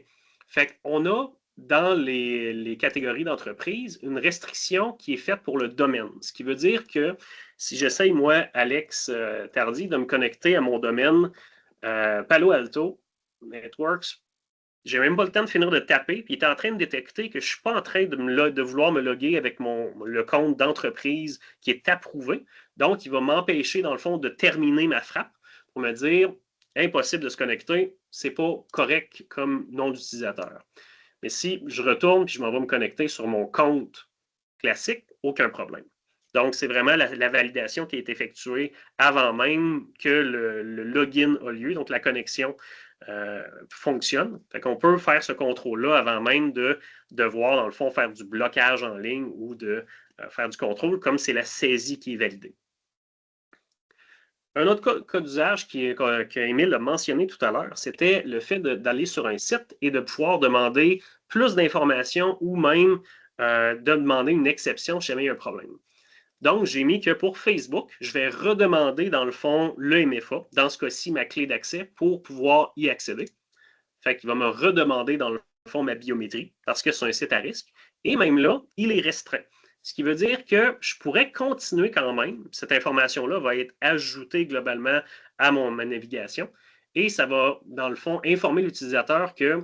Fait qu'on a dans les catégories d'entreprise une restriction qui est faite pour le domaine. Ce qui veut dire que si j'essaye, moi, Alex Tardy, de me connecter à mon domaine Palo Alto Networks, j'ai même pas le temps de finir de taper, puis il est en train de détecter que je ne suis pas en train de vouloir me loguer avec le compte d'entreprise qui est approuvé. Donc, il va m'empêcher, dans le fond, de terminer ma frappe pour me dire impossible de se connecter, c'est pas correct comme nom d'utilisateur. Mais si je retourne et je m'en vais me connecter sur mon compte classique, aucun problème. Donc, c'est vraiment la validation qui est effectuée avant même que le login a lieu, donc la connexion fonctionne. Fait qu'on peut faire ce contrôle-là avant même de devoir, dans le fond, faire du blocage en ligne ou de faire du contrôle, comme c'est la saisie qui est validée. Un autre cas d'usage qu'Émile a mentionné tout à l'heure, c'était le fait d'aller sur un site et de pouvoir demander plus d'informations ou même de demander une exception si jamais il y a un problème. Donc, j'ai mis que pour Facebook, je vais redemander dans le fond le MFA, dans ce cas-ci ma clé d'accès, pour pouvoir y accéder. Fait qu'il va me redemander dans le fond ma biométrie parce que c'est un site à risque. Et même là, il est restreint. Ce qui veut dire que je pourrais continuer quand même. Cette information-là va être ajoutée globalement à ma navigation et ça va, dans le fond, informer l'utilisateur que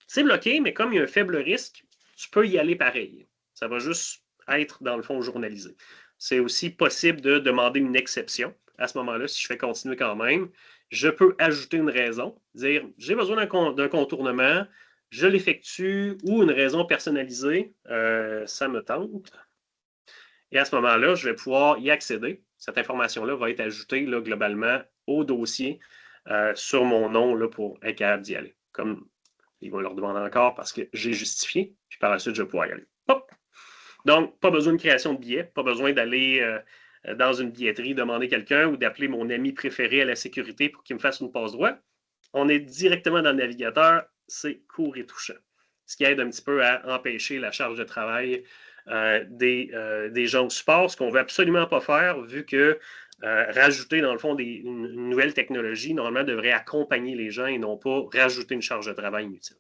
c'est bloqué, mais comme il y a un faible risque, tu peux y aller pareil. Ça va juste être, dans le fond, journalisé. C'est aussi possible de demander une exception. À ce moment-là, si je fais continuer quand même, je peux ajouter une raison, dire j'ai besoin d'un contournement, je l'effectue ou une raison personnalisée, ça me tente. Et à ce moment-là, je vais pouvoir y accéder. Cette information-là va être ajoutée là, globalement au dossier sur mon nom là, pour être capable d'y aller. Comme ils vont leur demander encore parce que j'ai justifié, puis par la suite, je vais pouvoir y aller. Hop! Donc, pas besoin de création de billets, pas besoin d'aller dans une billetterie demander quelqu'un ou d'appeler mon ami préféré à la sécurité pour qu'il me fasse une passe droit. On est directement dans le navigateur, c'est court et touchant. Ce qui aide un petit peu à empêcher la charge de travail des gens au support, ce qu'on ne veut absolument pas faire, vu que rajouter, dans le fond, une nouvelle technologie, normalement, devrait accompagner les gens et non pas rajouter une charge de travail inutile.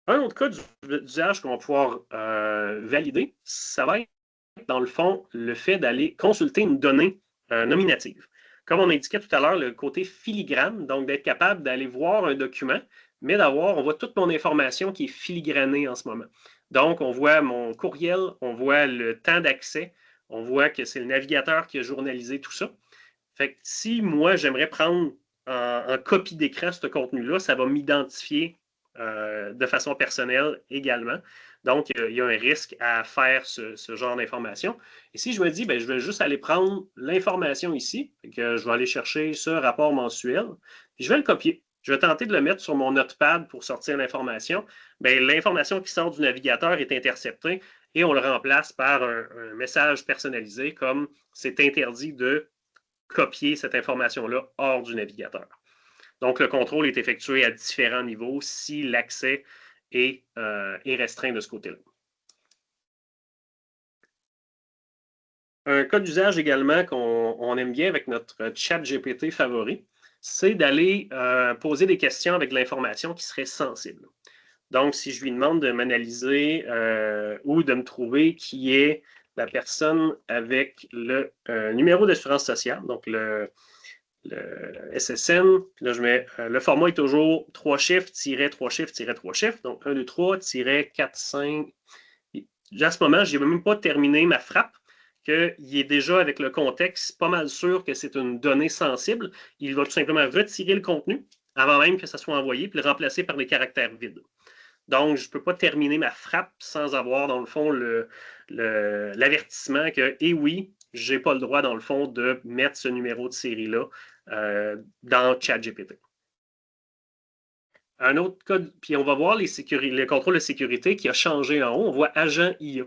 Un autre cas d'usage qu'on va pouvoir valider, ça va être, dans le fond, le fait d'aller consulter une donnée nominative. Comme on indiquait tout à l'heure, le côté filigrane, donc d'être capable d'aller voir un document, mais on voit toute mon information qui est filigranée en ce moment. Donc, on voit mon courriel, on voit le temps d'accès, on voit que c'est le navigateur qui a journalisé tout ça. Fait que si moi, j'aimerais prendre en copie d'écran ce contenu-là, ça va m'identifier de façon personnelle également. Donc, il y a un risque à faire ce genre d'information. Et si je me dis, ben, je vais juste aller prendre l'information ici, que je vais aller chercher ce rapport mensuel, puis je vais le copier. Je vais tenter de le mettre sur mon notepad pour sortir l'information. L'information qui sort du navigateur est interceptée et on le remplace par un message personnalisé comme c'est interdit de copier cette information-là hors du navigateur. Donc, le contrôle est effectué à différents niveaux si l'accès est restreint de ce côté-là. Un cas d'usage également qu'on aime bien avec notre chat GPT favori, c'est d'aller poser des questions avec de l'information qui serait sensible. Donc, si je lui demande de m'analyser ou de me trouver qui est la personne avec le numéro d'assurance sociale, donc le SSN, puis là je mets le format est toujours 3 chiffres, 3 chiffres, 3 chiffres, donc 1, 2, 3, 4, 5. À ce moment, je n'ai même pas terminé ma frappe, qu'il est déjà avec le contexte pas mal sûr que c'est une donnée sensible. Il va tout simplement retirer le contenu avant même que ça soit envoyé, puis le remplacer par des caractères vides. Donc, je ne peux pas terminer ma frappe sans avoir, dans le fond, l'avertissement que, eh oui, je n'ai pas le droit, dans le fond, de mettre ce numéro de série-là dans ChatGPT. Un autre code, puis on va voir le contrôle de sécurité qui a changé en haut. On voit agent IA.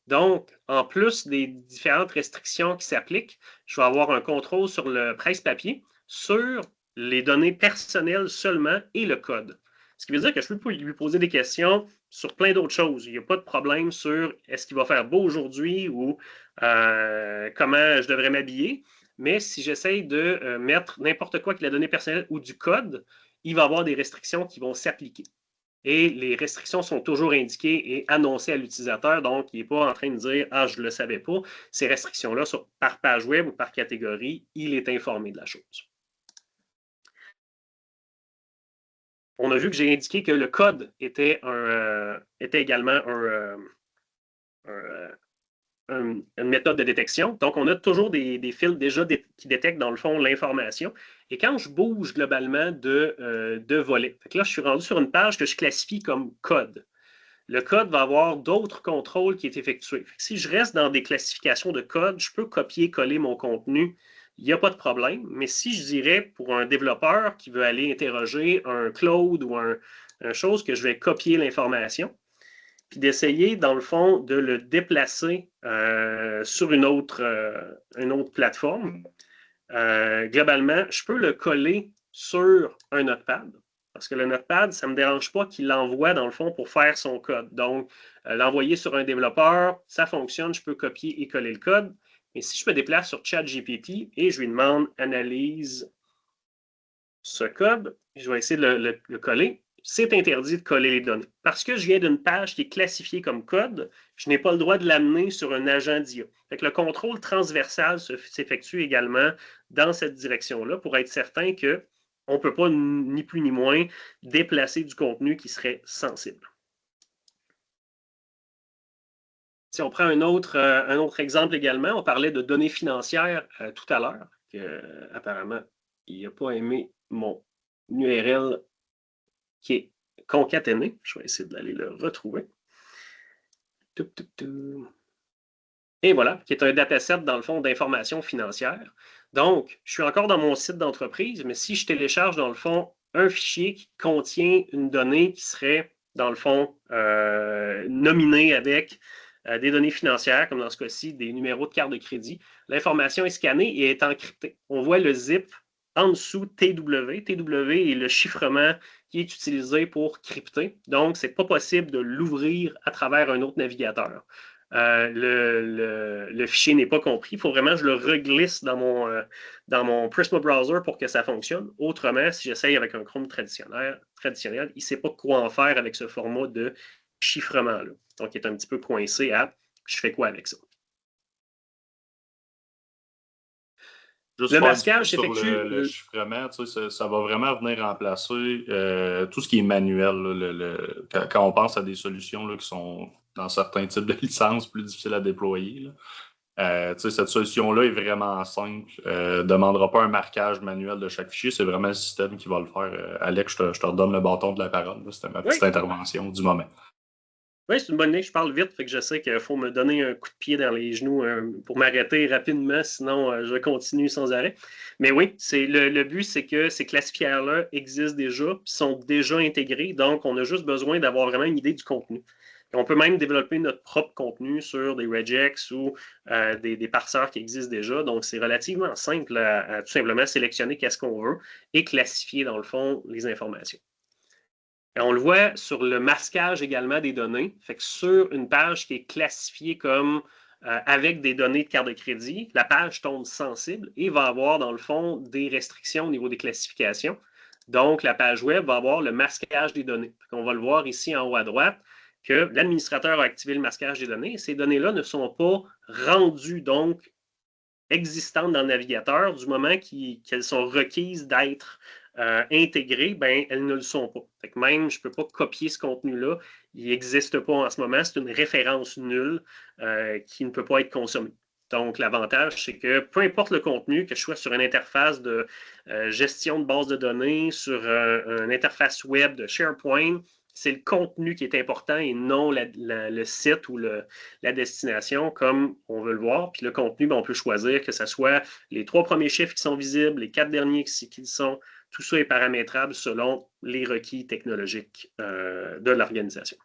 Donc, en plus des différentes restrictions qui s'appliquent, je vais avoir un contrôle sur le presse-papier, sur les données personnelles seulement et le code. Ce qui veut dire que je peux lui poser des questions sur plein d'autres choses. Il n'y a pas de problème sur est-ce qu'il va faire beau aujourd'hui ou comment je devrais m'habiller. Mais si j'essaye de mettre n'importe quoi qui est la donnée personnelle ou du code, il va y avoir des restrictions qui vont s'appliquer. Et les restrictions sont toujours indiquées et annoncées à l'utilisateur, donc il n'est pas en train de dire « Ah, je ne le savais pas ». Ces restrictions-là, par page web ou par catégorie, il est informé de la chose. On a vu que j'ai indiqué que le code était également un une méthode de détection. Donc, on a toujours des fils déjà qui détectent, dans le fond, l'information. Et quand je bouge globalement de volet, là, je suis rendu sur une page que je classifie comme code. Le code va avoir d'autres contrôles qui est effectué. Si je reste dans des classifications de code, je peux copier-coller mon contenu. Il n'y a pas de problème. Mais si je dirais pour un développeur qui veut aller interroger un Claude ou une chose que je vais copier l'information, puis d'essayer, dans le fond, de le déplacer sur une autre plateforme, globalement, je peux le coller sur un notepad. Parce que le notepad, ça ne me dérange pas qu'il l'envoie, dans le fond, pour faire son code. Donc, l'envoyer sur un développeur, ça fonctionne, je peux copier et coller le code. Mais si je me déplace sur ChatGPT et je lui demande « Analyse ce code », je vais essayer de le coller. C'est interdit de coller les données. Parce que je viens d'une page qui est classifiée comme code, je n'ai pas le droit de l'amener sur un agent d'IA. Le contrôle transversal s'effectue également dans cette direction-là pour être certain qu'on ne peut pas, ni plus ni moins, déplacer du contenu qui serait sensible. Si on prend un autre exemple également, on parlait de données financières tout à l'heure, apparemment, il n'a pas aimé mon URL qui est concaténé. Je vais essayer d'aller le retrouver. Et voilà, qui est un dataset, dans le fond, d'informations financières. Donc, je suis encore dans mon site d'entreprise, mais si je télécharge, dans le fond, un fichier qui contient une donnée qui serait, dans le fond, nominée avec des données financières, comme dans ce cas-ci, des numéros de carte de crédit, l'information est scannée et est encryptée. On voit le zip en dessous TW. TW est le chiffrement qui est utilisé pour crypter. Donc, ce n'est pas possible de l'ouvrir à travers un autre navigateur. Le fichier n'est pas compris. Il faut vraiment que je le reglisse dans mon Prisma Browser pour que ça fonctionne. Autrement, si j'essaye avec un Chrome traditionnel, il ne sait pas quoi en faire avec ce format de chiffrement-là. Donc, il est un petit peu coincé à « je fais quoi avec ça ».
Juste le masquage s'effectue. Le chiffrement, ça va vraiment venir remplacer tout ce qui est manuel. Là, quand on pense à des solutions là, qui sont dans certains types de licences plus difficiles à déployer, cette solution-là est vraiment simple. Ne demandera pas un marquage manuel de chaque fichier. C'est vraiment le système qui va le faire. Alex, je te redonne le bâton de la parole. C'était ma petite intervention du moment.
Oui, c'est une bonne idée. Je parle vite, fait que je sais qu'il faut me donner un coup de pied dans les genoux pour m'arrêter rapidement, sinon je continue sans arrêt. Mais oui, le but, c'est que ces classifiers-là existent déjà, sont déjà intégrés, donc on a juste besoin d'avoir vraiment une idée du contenu. Et on peut même développer notre propre contenu sur des regex ou des parseurs qui existent déjà. Donc, c'est relativement simple à tout simplement sélectionner qu'est-ce qu'on veut et classifier, dans le fond, les informations. Et on le voit sur le masquage également des données. Fait que sur une page qui est classifiée comme avec des données de carte de crédit, la page tombe sensible et va avoir, dans le fond, des restrictions au niveau des classifications. Donc, la page web va avoir le masquage des données. On va le voir ici en haut à droite que l'administrateur a activé le masquage des données. Ces données-là ne sont pas rendues, donc, existantes dans le navigateur du moment qu'elles sont requises d'être intégrées, ben, elles ne le sont pas. Fait que même, je ne peux pas copier ce contenu-là. Il n'existe pas en ce moment. C'est une référence nulle qui ne peut pas être consommée. Donc, l'avantage, c'est que peu importe le contenu, que je sois sur une interface de gestion de base de données, sur une interface web de SharePoint, c'est le contenu qui est important et non le site ou la destination comme on veut le voir. Puis le contenu, ben, on peut choisir que ce soit les 3 premiers chiffres qui sont visibles, les 4 derniers qui sont. Tout ça est paramétrable selon les requis technologiques de l'organisation.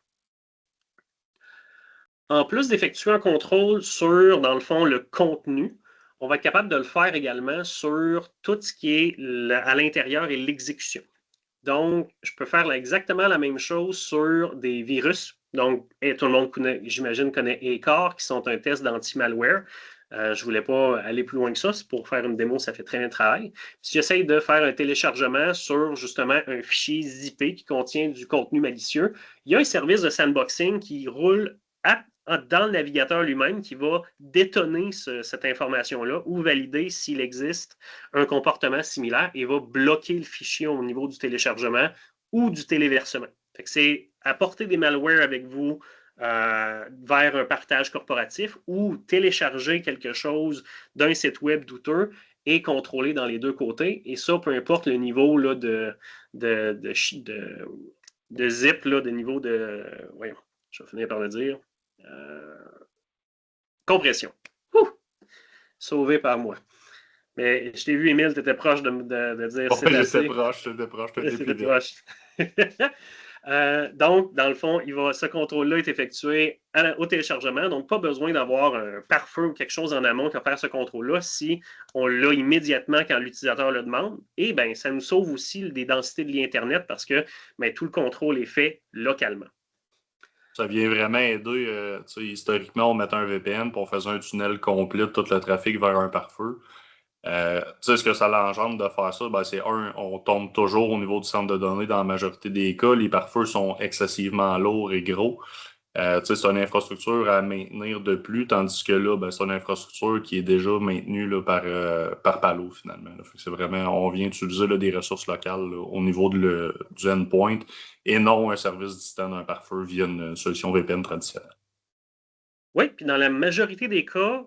En plus d'effectuer un contrôle sur, dans le fond, le contenu, on va être capable de le faire également sur tout ce qui est à l'intérieur et l'exécution. Donc, je peux faire exactement la même chose sur des virus. Donc, tout le monde, j'imagine, connaît ACAR, qui sont un test d'anti-malware. Je ne voulais pas aller plus loin que ça. C'est pour faire une démo, ça fait très bien de travail. Si j'essaye de faire un téléchargement sur, justement, un fichier zippé qui contient du contenu malicieux, il y a un service de sandboxing qui roule dans le navigateur lui-même qui va détonner cette information-là ou valider s'il existe un comportement similaire et va bloquer le fichier au niveau du téléchargement ou du téléversement. C'est apporter des malwares avec vous vers un partage corporatif ou télécharger quelque chose d'un site web douteux et contrôler dans les deux côtés. Et ça, peu importe le niveau là, de zip, là, de niveau de... Voyons, je vais finir par le dire. Compression. Ouh! Sauvé par moi. Mais je t'ai vu, Émile, tu étais proche de dire
c'est assez. J'étais proche,
c'était proche. Donc, dans le fond, ce contrôle-là est effectué au téléchargement, donc pas besoin d'avoir un pare-feu ou quelque chose en amont qui va faire ce contrôle-là si on l'a immédiatement quand l'utilisateur le demande. Et bien, ça nous sauve aussi des densités de liens Internet parce que tout le contrôle est fait localement.
Ça vient vraiment aider. Historiquement, on mettait un VPN pour faire un tunnel complet de tout le trafic vers un pare-feu. Ce que ça l'engendre de faire ça, c'est on tombe toujours au niveau du centre de données dans la majorité des cas. Les pare-feux sont excessivement lourds et gros. C'est une infrastructure à maintenir de plus, tandis que là, c'est une infrastructure qui est déjà maintenue là, par Palo, finalement. C'est vraiment, on vient utiliser là, des ressources locales là, au niveau du endpoint et non un service distant d'un pare-feu via une solution VPN traditionnelle.
Oui, puis dans la majorité des cas,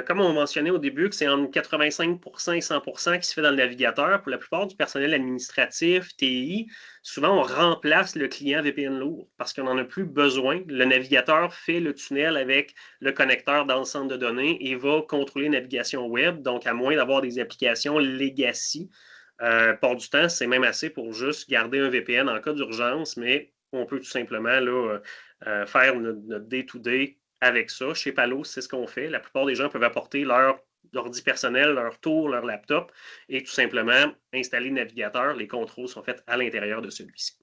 comme on mentionnait au début, que c'est entre 85% et 100% qui se fait dans le navigateur, pour la plupart du personnel administratif, TI, souvent on remplace le client VPN lourd parce qu'on n'en a plus besoin. Le navigateur fait le tunnel avec le connecteur dans le centre de données et va contrôler la navigation web, donc à moins d'avoir des applications legacy. Pour du temps, c'est même assez pour juste garder un VPN en cas d'urgence, mais on peut tout simplement là, faire notre day-to-day avec ça. Chez Palo, c'est ce qu'on fait. La plupart des gens peuvent apporter leur ordi personnel, leur tour, leur laptop et tout simplement installer le navigateur. Les contrôles sont faits à l'intérieur de celui-ci.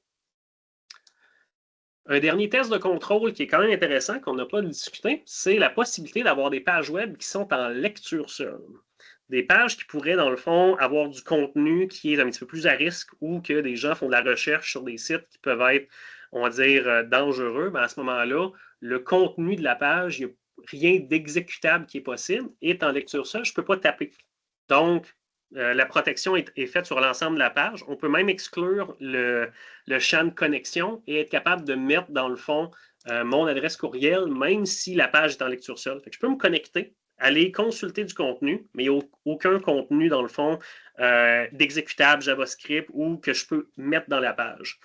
Un dernier test de contrôle qui est quand même intéressant, qu'on n'a pas discuté, c'est la possibilité d'avoir des pages web qui sont en lecture seule. Des pages qui pourraient, dans le fond, avoir du contenu qui est un petit peu plus à risque ou que des gens font de la recherche sur des sites qui peuvent être, on va dire, dangereux. À ce moment-là, le contenu de la page, il n'y a rien d'exécutable qui est possible. Et en lecture seule, je ne peux pas taper. Donc, la protection est faite sur l'ensemble de la page. On peut même exclure le champ de connexion et être capable de mettre, dans le fond, mon adresse courriel, même si la page est en lecture seule. Je peux me connecter, aller consulter du contenu, mais il n'y a aucun contenu, dans le fond, d'exécutable JavaScript ou que je peux mettre dans la page.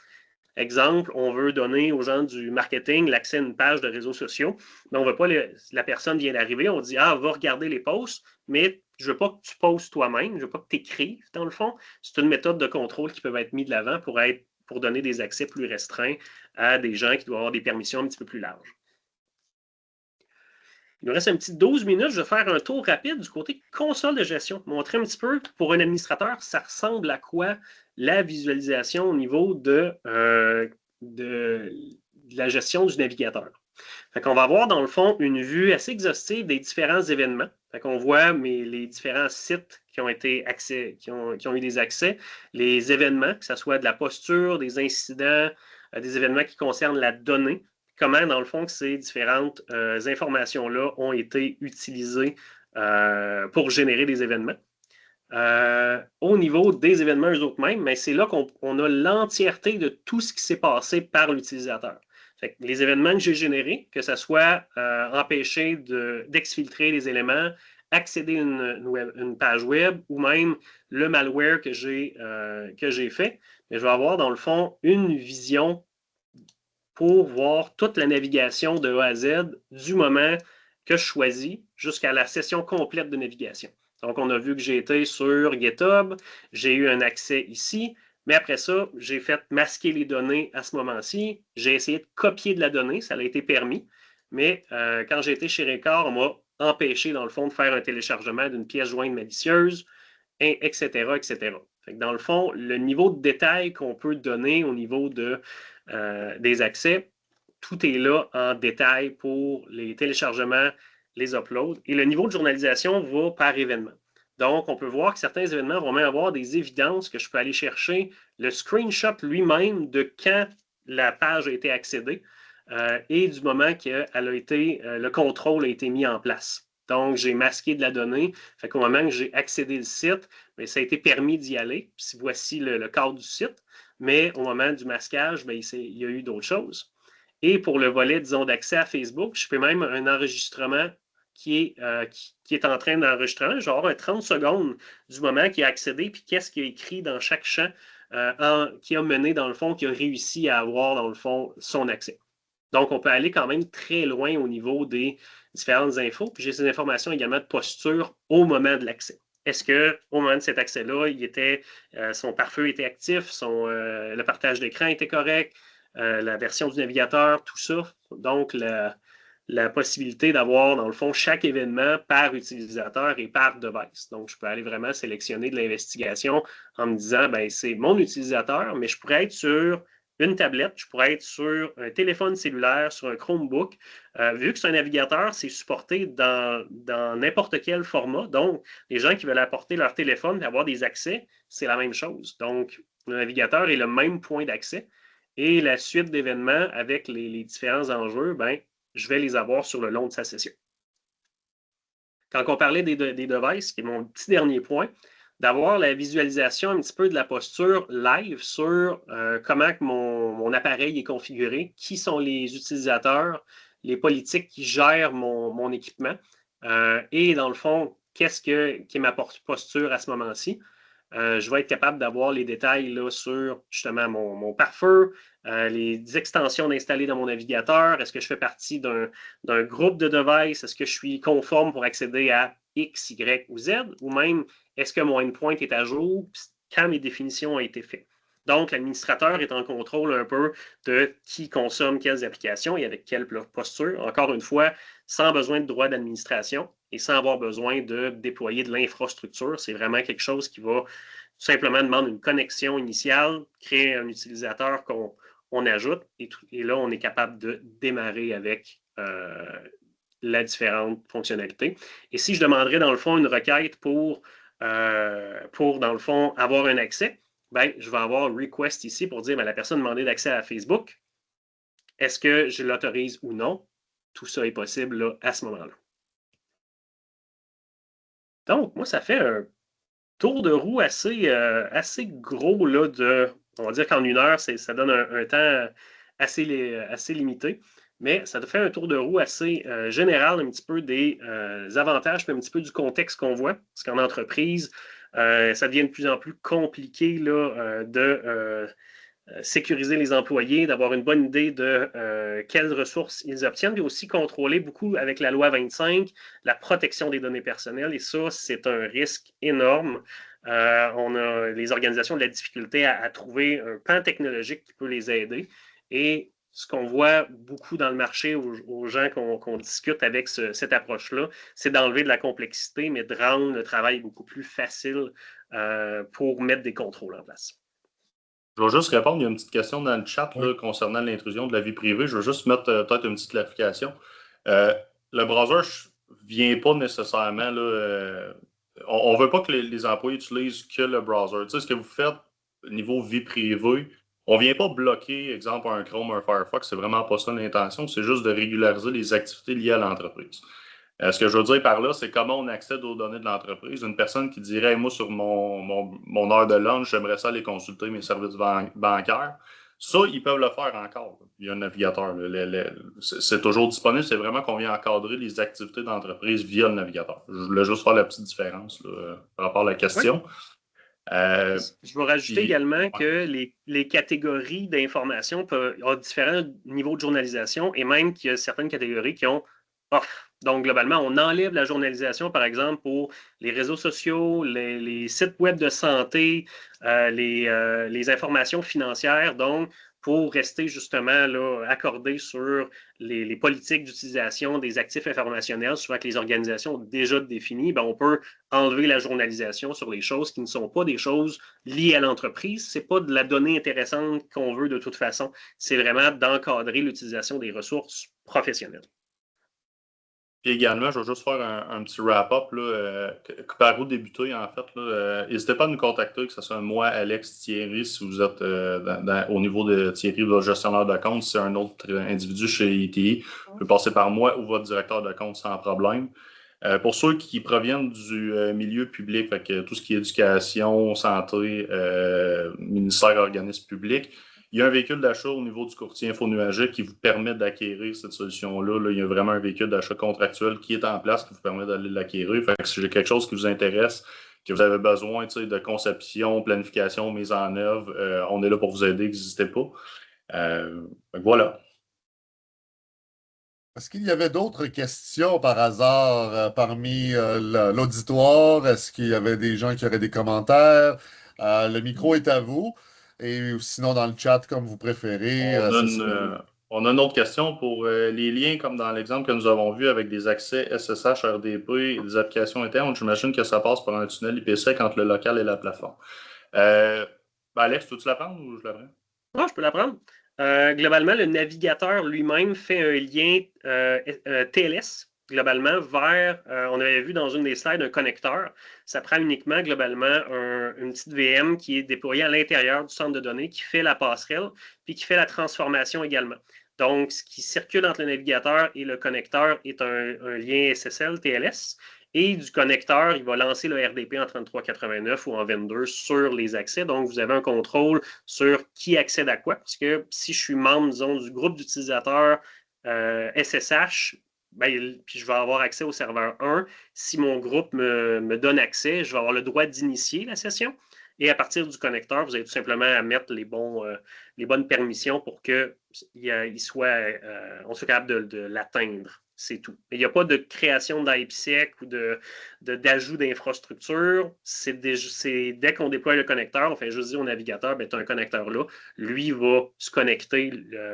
Exemple, on veut donner aux gens du marketing l'accès à une page de réseaux sociaux, mais on ne veut pas la personne vient d'arriver, on dit « Ah, va regarder les posts », mais je ne veux pas que tu postes toi-même, je ne veux pas que tu écrives, dans le fond. C'est une méthode de contrôle qui peut être mise de l'avant pour donner des accès plus restreints à des gens qui doivent avoir des permissions un petit peu plus larges. Il nous reste un petit 12 minutes. Je vais faire un tour rapide du côté console de gestion. Montrer un petit peu, pour un administrateur, ça ressemble à quoi la visualisation au niveau de la gestion du navigateur. On va avoir, dans le fond, une vue assez exhaustive des différents événements. On voit les différents sites qui ont eu des accès, les événements, que ce soit de la posture, des incidents, des événements qui concernent la donnée, comment, dans le fond, que ces différentes informations-là ont été utilisées pour générer des événements. Au niveau des événements eux-mêmes, c'est là qu'on a l'entièreté de tout ce qui s'est passé par l'utilisateur. Les événements que j'ai générés, que ce soit empêcher d'exfiltrer les éléments, accéder à une page web ou même le malware que j'ai fait, je vais avoir dans le fond une vision pour voir toute la navigation de A à Z du moment que je choisis jusqu'à la session complète de navigation. Donc, on a vu que j'ai été sur GitHub, j'ai eu un accès ici, mais après ça, j'ai fait masquer les données à ce moment-ci. J'ai essayé de copier de la donnée, ça a été permis, mais quand j'ai été chez Record, on m'a empêché, dans le fond, de faire un téléchargement d'une pièce jointe malicieuse, etc., etc. Dans le fond, le niveau de détail qu'on peut donner au niveau des accès, tout est là en détail pour les téléchargements, les uploads. Et le niveau de journalisation va par événement. Donc, on peut voir que certains événements vont même avoir des évidences que je peux aller chercher le screenshot lui-même de quand la page a été accédée et du moment que le contrôle a été mis en place. Donc, j'ai masqué de la donnée. Fait qu'au moment que j'ai accédé au site, bien, ça a été permis d'y aller. Puis voici le cadre du site. Mais au moment du masquage, bien, il y a eu d'autres choses. Et pour le volet, disons, d'accès à Facebook, je fais même un enregistrement qui est en train d'enregistrer, genre 30 secondes du moment qui a accédé, puis qu'est-ce qu'il a écrit dans chaque champ qui a mené, dans le fond, qui a réussi à avoir, dans le fond, son accès. Donc, on peut aller quand même très loin au niveau des différentes infos. Puis j'ai ces informations également de posture au moment de l'accès. Est-ce qu'au moment de cet accès-là, son pare-feu était actif, le partage d'écran était correct, la version du navigateur, tout ça. Donc, la possibilité d'avoir, dans le fond, chaque événement par utilisateur et par device. Donc, je peux aller vraiment sélectionner de l'investigation en me disant, ben, c'est mon utilisateur, mais je pourrais être sur une tablette, je pourrais être sur un téléphone cellulaire, sur un Chromebook. Vu que c'est un navigateur, c'est supporté dans n'importe quel format. Donc, les gens qui veulent apporter leur téléphone et avoir des accès, c'est la même chose. Donc, le navigateur est le même point d'accès. Et la suite d'événements avec les différents enjeux, ben, je vais les avoir sur le long de sa session. Quand on parlait des devices, qui est mon petit dernier point, d'avoir la visualisation un petit peu de la posture live sur comment que mon appareil est configuré, qui sont les utilisateurs, les politiques qui gèrent mon équipement et dans le fond, qui est ma posture à ce moment-ci. Je vais être capable d'avoir les détails là, sur justement mon pare-feu, les extensions d'installer dans mon navigateur. Est-ce que je fais partie d'un groupe de devices? Est-ce que je suis conforme pour accéder à X, Y ou Z? Ou même, est-ce que mon endpoint est à jour quand mes définitions ont été faites? Donc, l'administrateur est en contrôle un peu de qui consomme quelles applications et avec quelle posture. Encore une fois, sans besoin de droit d'administration et sans avoir besoin de déployer de l'infrastructure. C'est vraiment quelque chose qui va tout simplement demander une connexion initiale, créer un utilisateur qu'on ajoute et là, on est capable de démarrer avec la différente fonctionnalité. Et si je demanderais, dans le fond, une requête pour dans le fond, avoir un accès, ben, je vais avoir request ici pour dire ben, la personne demandait d'accès à Facebook. Est-ce que je l'autorise ou non? Tout ça est possible là, à ce moment-là. Donc, moi, ça fait un tour de roue assez gros là, on va dire qu'en une heure, ça donne un temps assez limité. Mais ça te fait un tour de roue assez général, un petit peu des avantages, puis un petit peu du contexte qu'on voit. Parce qu'en entreprise, ça devient de plus en plus compliqué là, de sécuriser les employés, d'avoir une bonne idée de quelles ressources ils obtiennent, puis aussi contrôler beaucoup avec la loi 25, la protection des données personnelles. Et ça, c'est un risque énorme. On a les organisations de la difficulté à trouver un pan technologique qui peut les aider. Et ce qu'on voit beaucoup dans le marché aux gens qu'on discute avec cette approche-là, c'est d'enlever de la complexité, mais de rendre le travail beaucoup plus facile pour mettre des contrôles en place.
Je vais juste répondre. Il y a une petite question dans le chat là, concernant l'intrusion de la vie privée. Je vais juste mettre peut-être une petite clarification. Le browser ne vient pas nécessairement. Là, on ne veut pas que les employés utilisent que le browser. Tu sais, ce que vous faites au niveau vie privée, on ne vient pas bloquer, exemple, un Chrome ou un Firefox. C'est vraiment pas ça l'intention. C'est juste de régulariser les activités liées à l'entreprise. Ce que je veux dire par là, c'est comment on accède aux données de l'entreprise. Une personne qui dirait hey, moi, sur mon heure de lunch, j'aimerais ça aller consulter mes services bancaires. Ça, ils peuvent le faire encore via un navigateur. C'est toujours disponible. C'est vraiment qu'on vient encadrer les activités d'entreprise via le navigateur. Je voulais juste faire la petite différence là, par rapport à la question.
Oui. Je vais rajouter également que les catégories d'information ont différents niveaux de journalisation et même qu'il y a certaines catégories qui ont off. Donc, globalement, on enlève la journalisation, par exemple, pour les réseaux sociaux, les sites web de santé, les informations financières. Donc, pour rester justement là, accordé sur les politiques d'utilisation des actifs informationnels, souvent que les organisations ont déjà défini, ben, on peut enlever la journalisation sur les choses qui ne sont pas des choses liées à l'entreprise. Ce n'est pas de la donnée intéressante qu'on veut de toute façon. C'est vraiment d'encadrer l'utilisation des ressources professionnelles.
Puis également, je vais juste faire un petit wrap-up. Par où débuter, en fait. N'hésitez pas à nous contacter, que ce soit moi, Alex, Thierry, si vous êtes au niveau de Thierry, votre gestionnaire de compte, si c'est un autre individu chez ITI, vous pouvez passer par moi ou votre directeur de compte sans problème. Pour ceux qui proviennent du milieu public, fait que tout ce qui est éducation, santé, ministère, organisme public, il y a un véhicule d'achat au niveau du courtier InfoNuagique qui vous permet d'acquérir cette solution-là. Là, il y a vraiment un véhicule d'achat contractuel qui est en place qui vous permet d'aller l'acquérir. Fait que si j'ai quelque chose qui vous intéresse, que vous avez besoin de conception, planification, mise en œuvre, on est là pour vous aider, n'hésitez pas. Voilà.
Est-ce qu'il y avait d'autres questions par hasard parmi l'auditoire? Est-ce qu'il y avait des gens qui auraient des commentaires? Le micro est à vous. Et sinon, dans le chat, comme vous préférez.
On a une autre question pour les liens, comme dans l'exemple que nous avons vu avec des accès SSH, RDP et des applications internes. J'imagine que ça passe par un tunnel IPsec entre le local et la plateforme. Alex, peux-tu la prendre ou je la prends?
Non, je peux la prendre. Globalement, le navigateur lui-même fait un lien TLS, globalement, vers, on avait vu dans une des slides, un connecteur. Ça prend uniquement, globalement, une petite VM qui est déployée à l'intérieur du centre de données, qui fait la passerelle, puis qui fait la transformation également. Donc, ce qui circule entre le navigateur et le connecteur est un lien SSL TLS. Et du connecteur, il va lancer le RDP en 3389 ou en 22 sur les accès. Donc, vous avez un contrôle sur qui accède à quoi. Parce que si je suis membre, disons, du groupe d'utilisateurs SSH, ben, puis je vais avoir accès au serveur 1. Si mon groupe me donne accès, je vais avoir le droit d'initier la session. Et à partir du connecteur, vous avez tout simplement à mettre les bonnes permissions pour qu'on soit capable de l'atteindre. C'est tout. Il n'y a pas de création d'IPsec ou d'ajout d'infrastructure. C'est dès qu'on déploie le connecteur, on fait juste dire au navigateur, ben, tu as un connecteur là. Lui va se connecter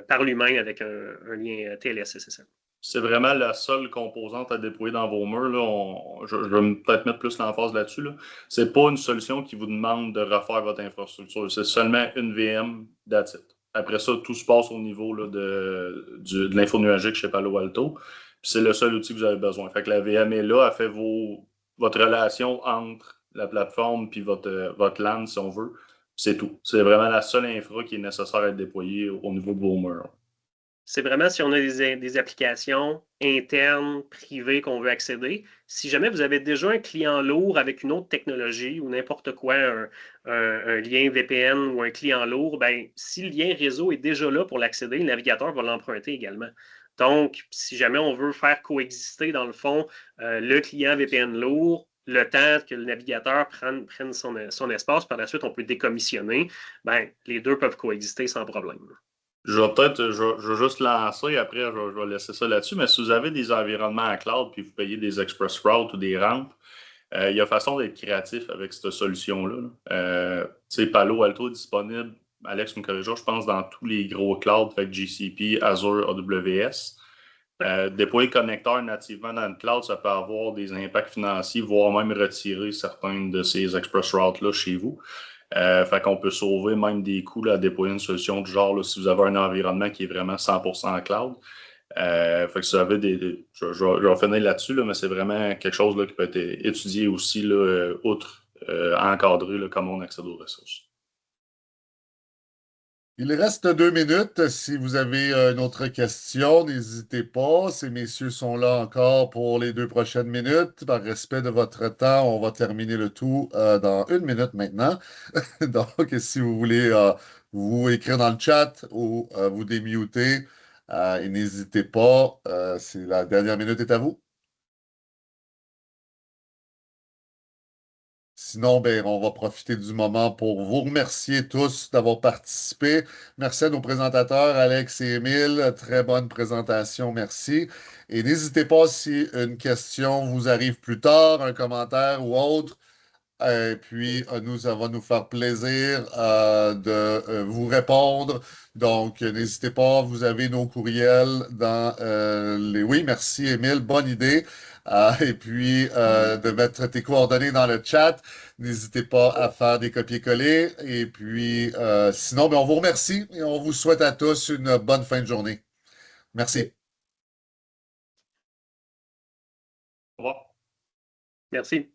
par lui-même avec un lien TLS SSL.
C'est vraiment la seule composante à déployer dans vos murs. Là. Je vais peut-être mettre plus l'emphase là-dessus. Là. Ce n'est pas une solution qui vous demande de refaire votre infrastructure. C'est seulement une VM, that's it. Après ça, tout se passe au niveau là, de l'info nuagique chez Palo Alto. C'est le seul outil que vous avez besoin. Fait que la VM est là, elle fait votre relation entre la plateforme et votre LAN, si on veut. C'est tout. C'est vraiment la seule infra qui est nécessaire à être déployée au niveau de vos murs.
C'est vraiment si on a des applications internes, privées qu'on veut accéder. Si jamais vous avez déjà un client lourd avec une autre technologie ou n'importe quoi, un lien VPN ou un client lourd, ben, si le lien réseau est déjà là pour l'accéder, le navigateur va l'emprunter également. Donc, si jamais on veut faire coexister, dans le fond, le client VPN lourd, le temps que le navigateur prenne son espace, par la suite, on peut décommissionner, ben, les deux peuvent coexister sans problème.
Je vais juste lancer, après je vais laisser ça là-dessus, mais si vous avez des environnements en cloud puis vous payez des express routes ou des rampes, il y a façon d'être créatif avec cette solution-là. Palo Alto est disponible, Alex me corrigera, je pense, dans tous les gros clouds, fait GCP, Azure, AWS. Déployer le connecteur nativement dans le cloud, ça peut avoir des impacts financiers, voire même retirer certaines de ces express routes-là chez vous. Fait qu'on peut sauver même des coûts là, à déployer une solution du genre là, si vous avez un environnement qui est vraiment 100% en cloud. Fait que si vous avez je vais finir là-dessus, là, mais c'est vraiment quelque chose là, qui peut être étudié aussi, là, outre encadré là, comment on accède aux ressources.
Il reste 2 minutes. Si vous avez une autre question, n'hésitez pas. Ces messieurs sont là encore pour les 2 prochaines minutes. Par respect de votre temps, on va terminer le tout dans 1 minute maintenant. Donc, si vous voulez vous écrire dans le chat ou vous démuter, et n'hésitez pas. La dernière minute est à vous. Sinon, ben, on va profiter du moment pour vous remercier tous d'avoir participé. Merci à nos présentateurs, Alex et Émile. Très bonne présentation, merci. Et n'hésitez pas si une question vous arrive plus tard, un commentaire ou autre. Et puis, ça va nous faire plaisir de vous répondre. Donc, n'hésitez pas, vous avez nos courriels dans les... Oui, merci, Émile, bonne idée. Et puis, de mettre tes coordonnées dans le chat. N'hésitez pas à faire des copier-coller. Et puis, sinon, ben, on vous remercie et on vous souhaite à tous une bonne fin de journée. Merci.
Au revoir.
Merci.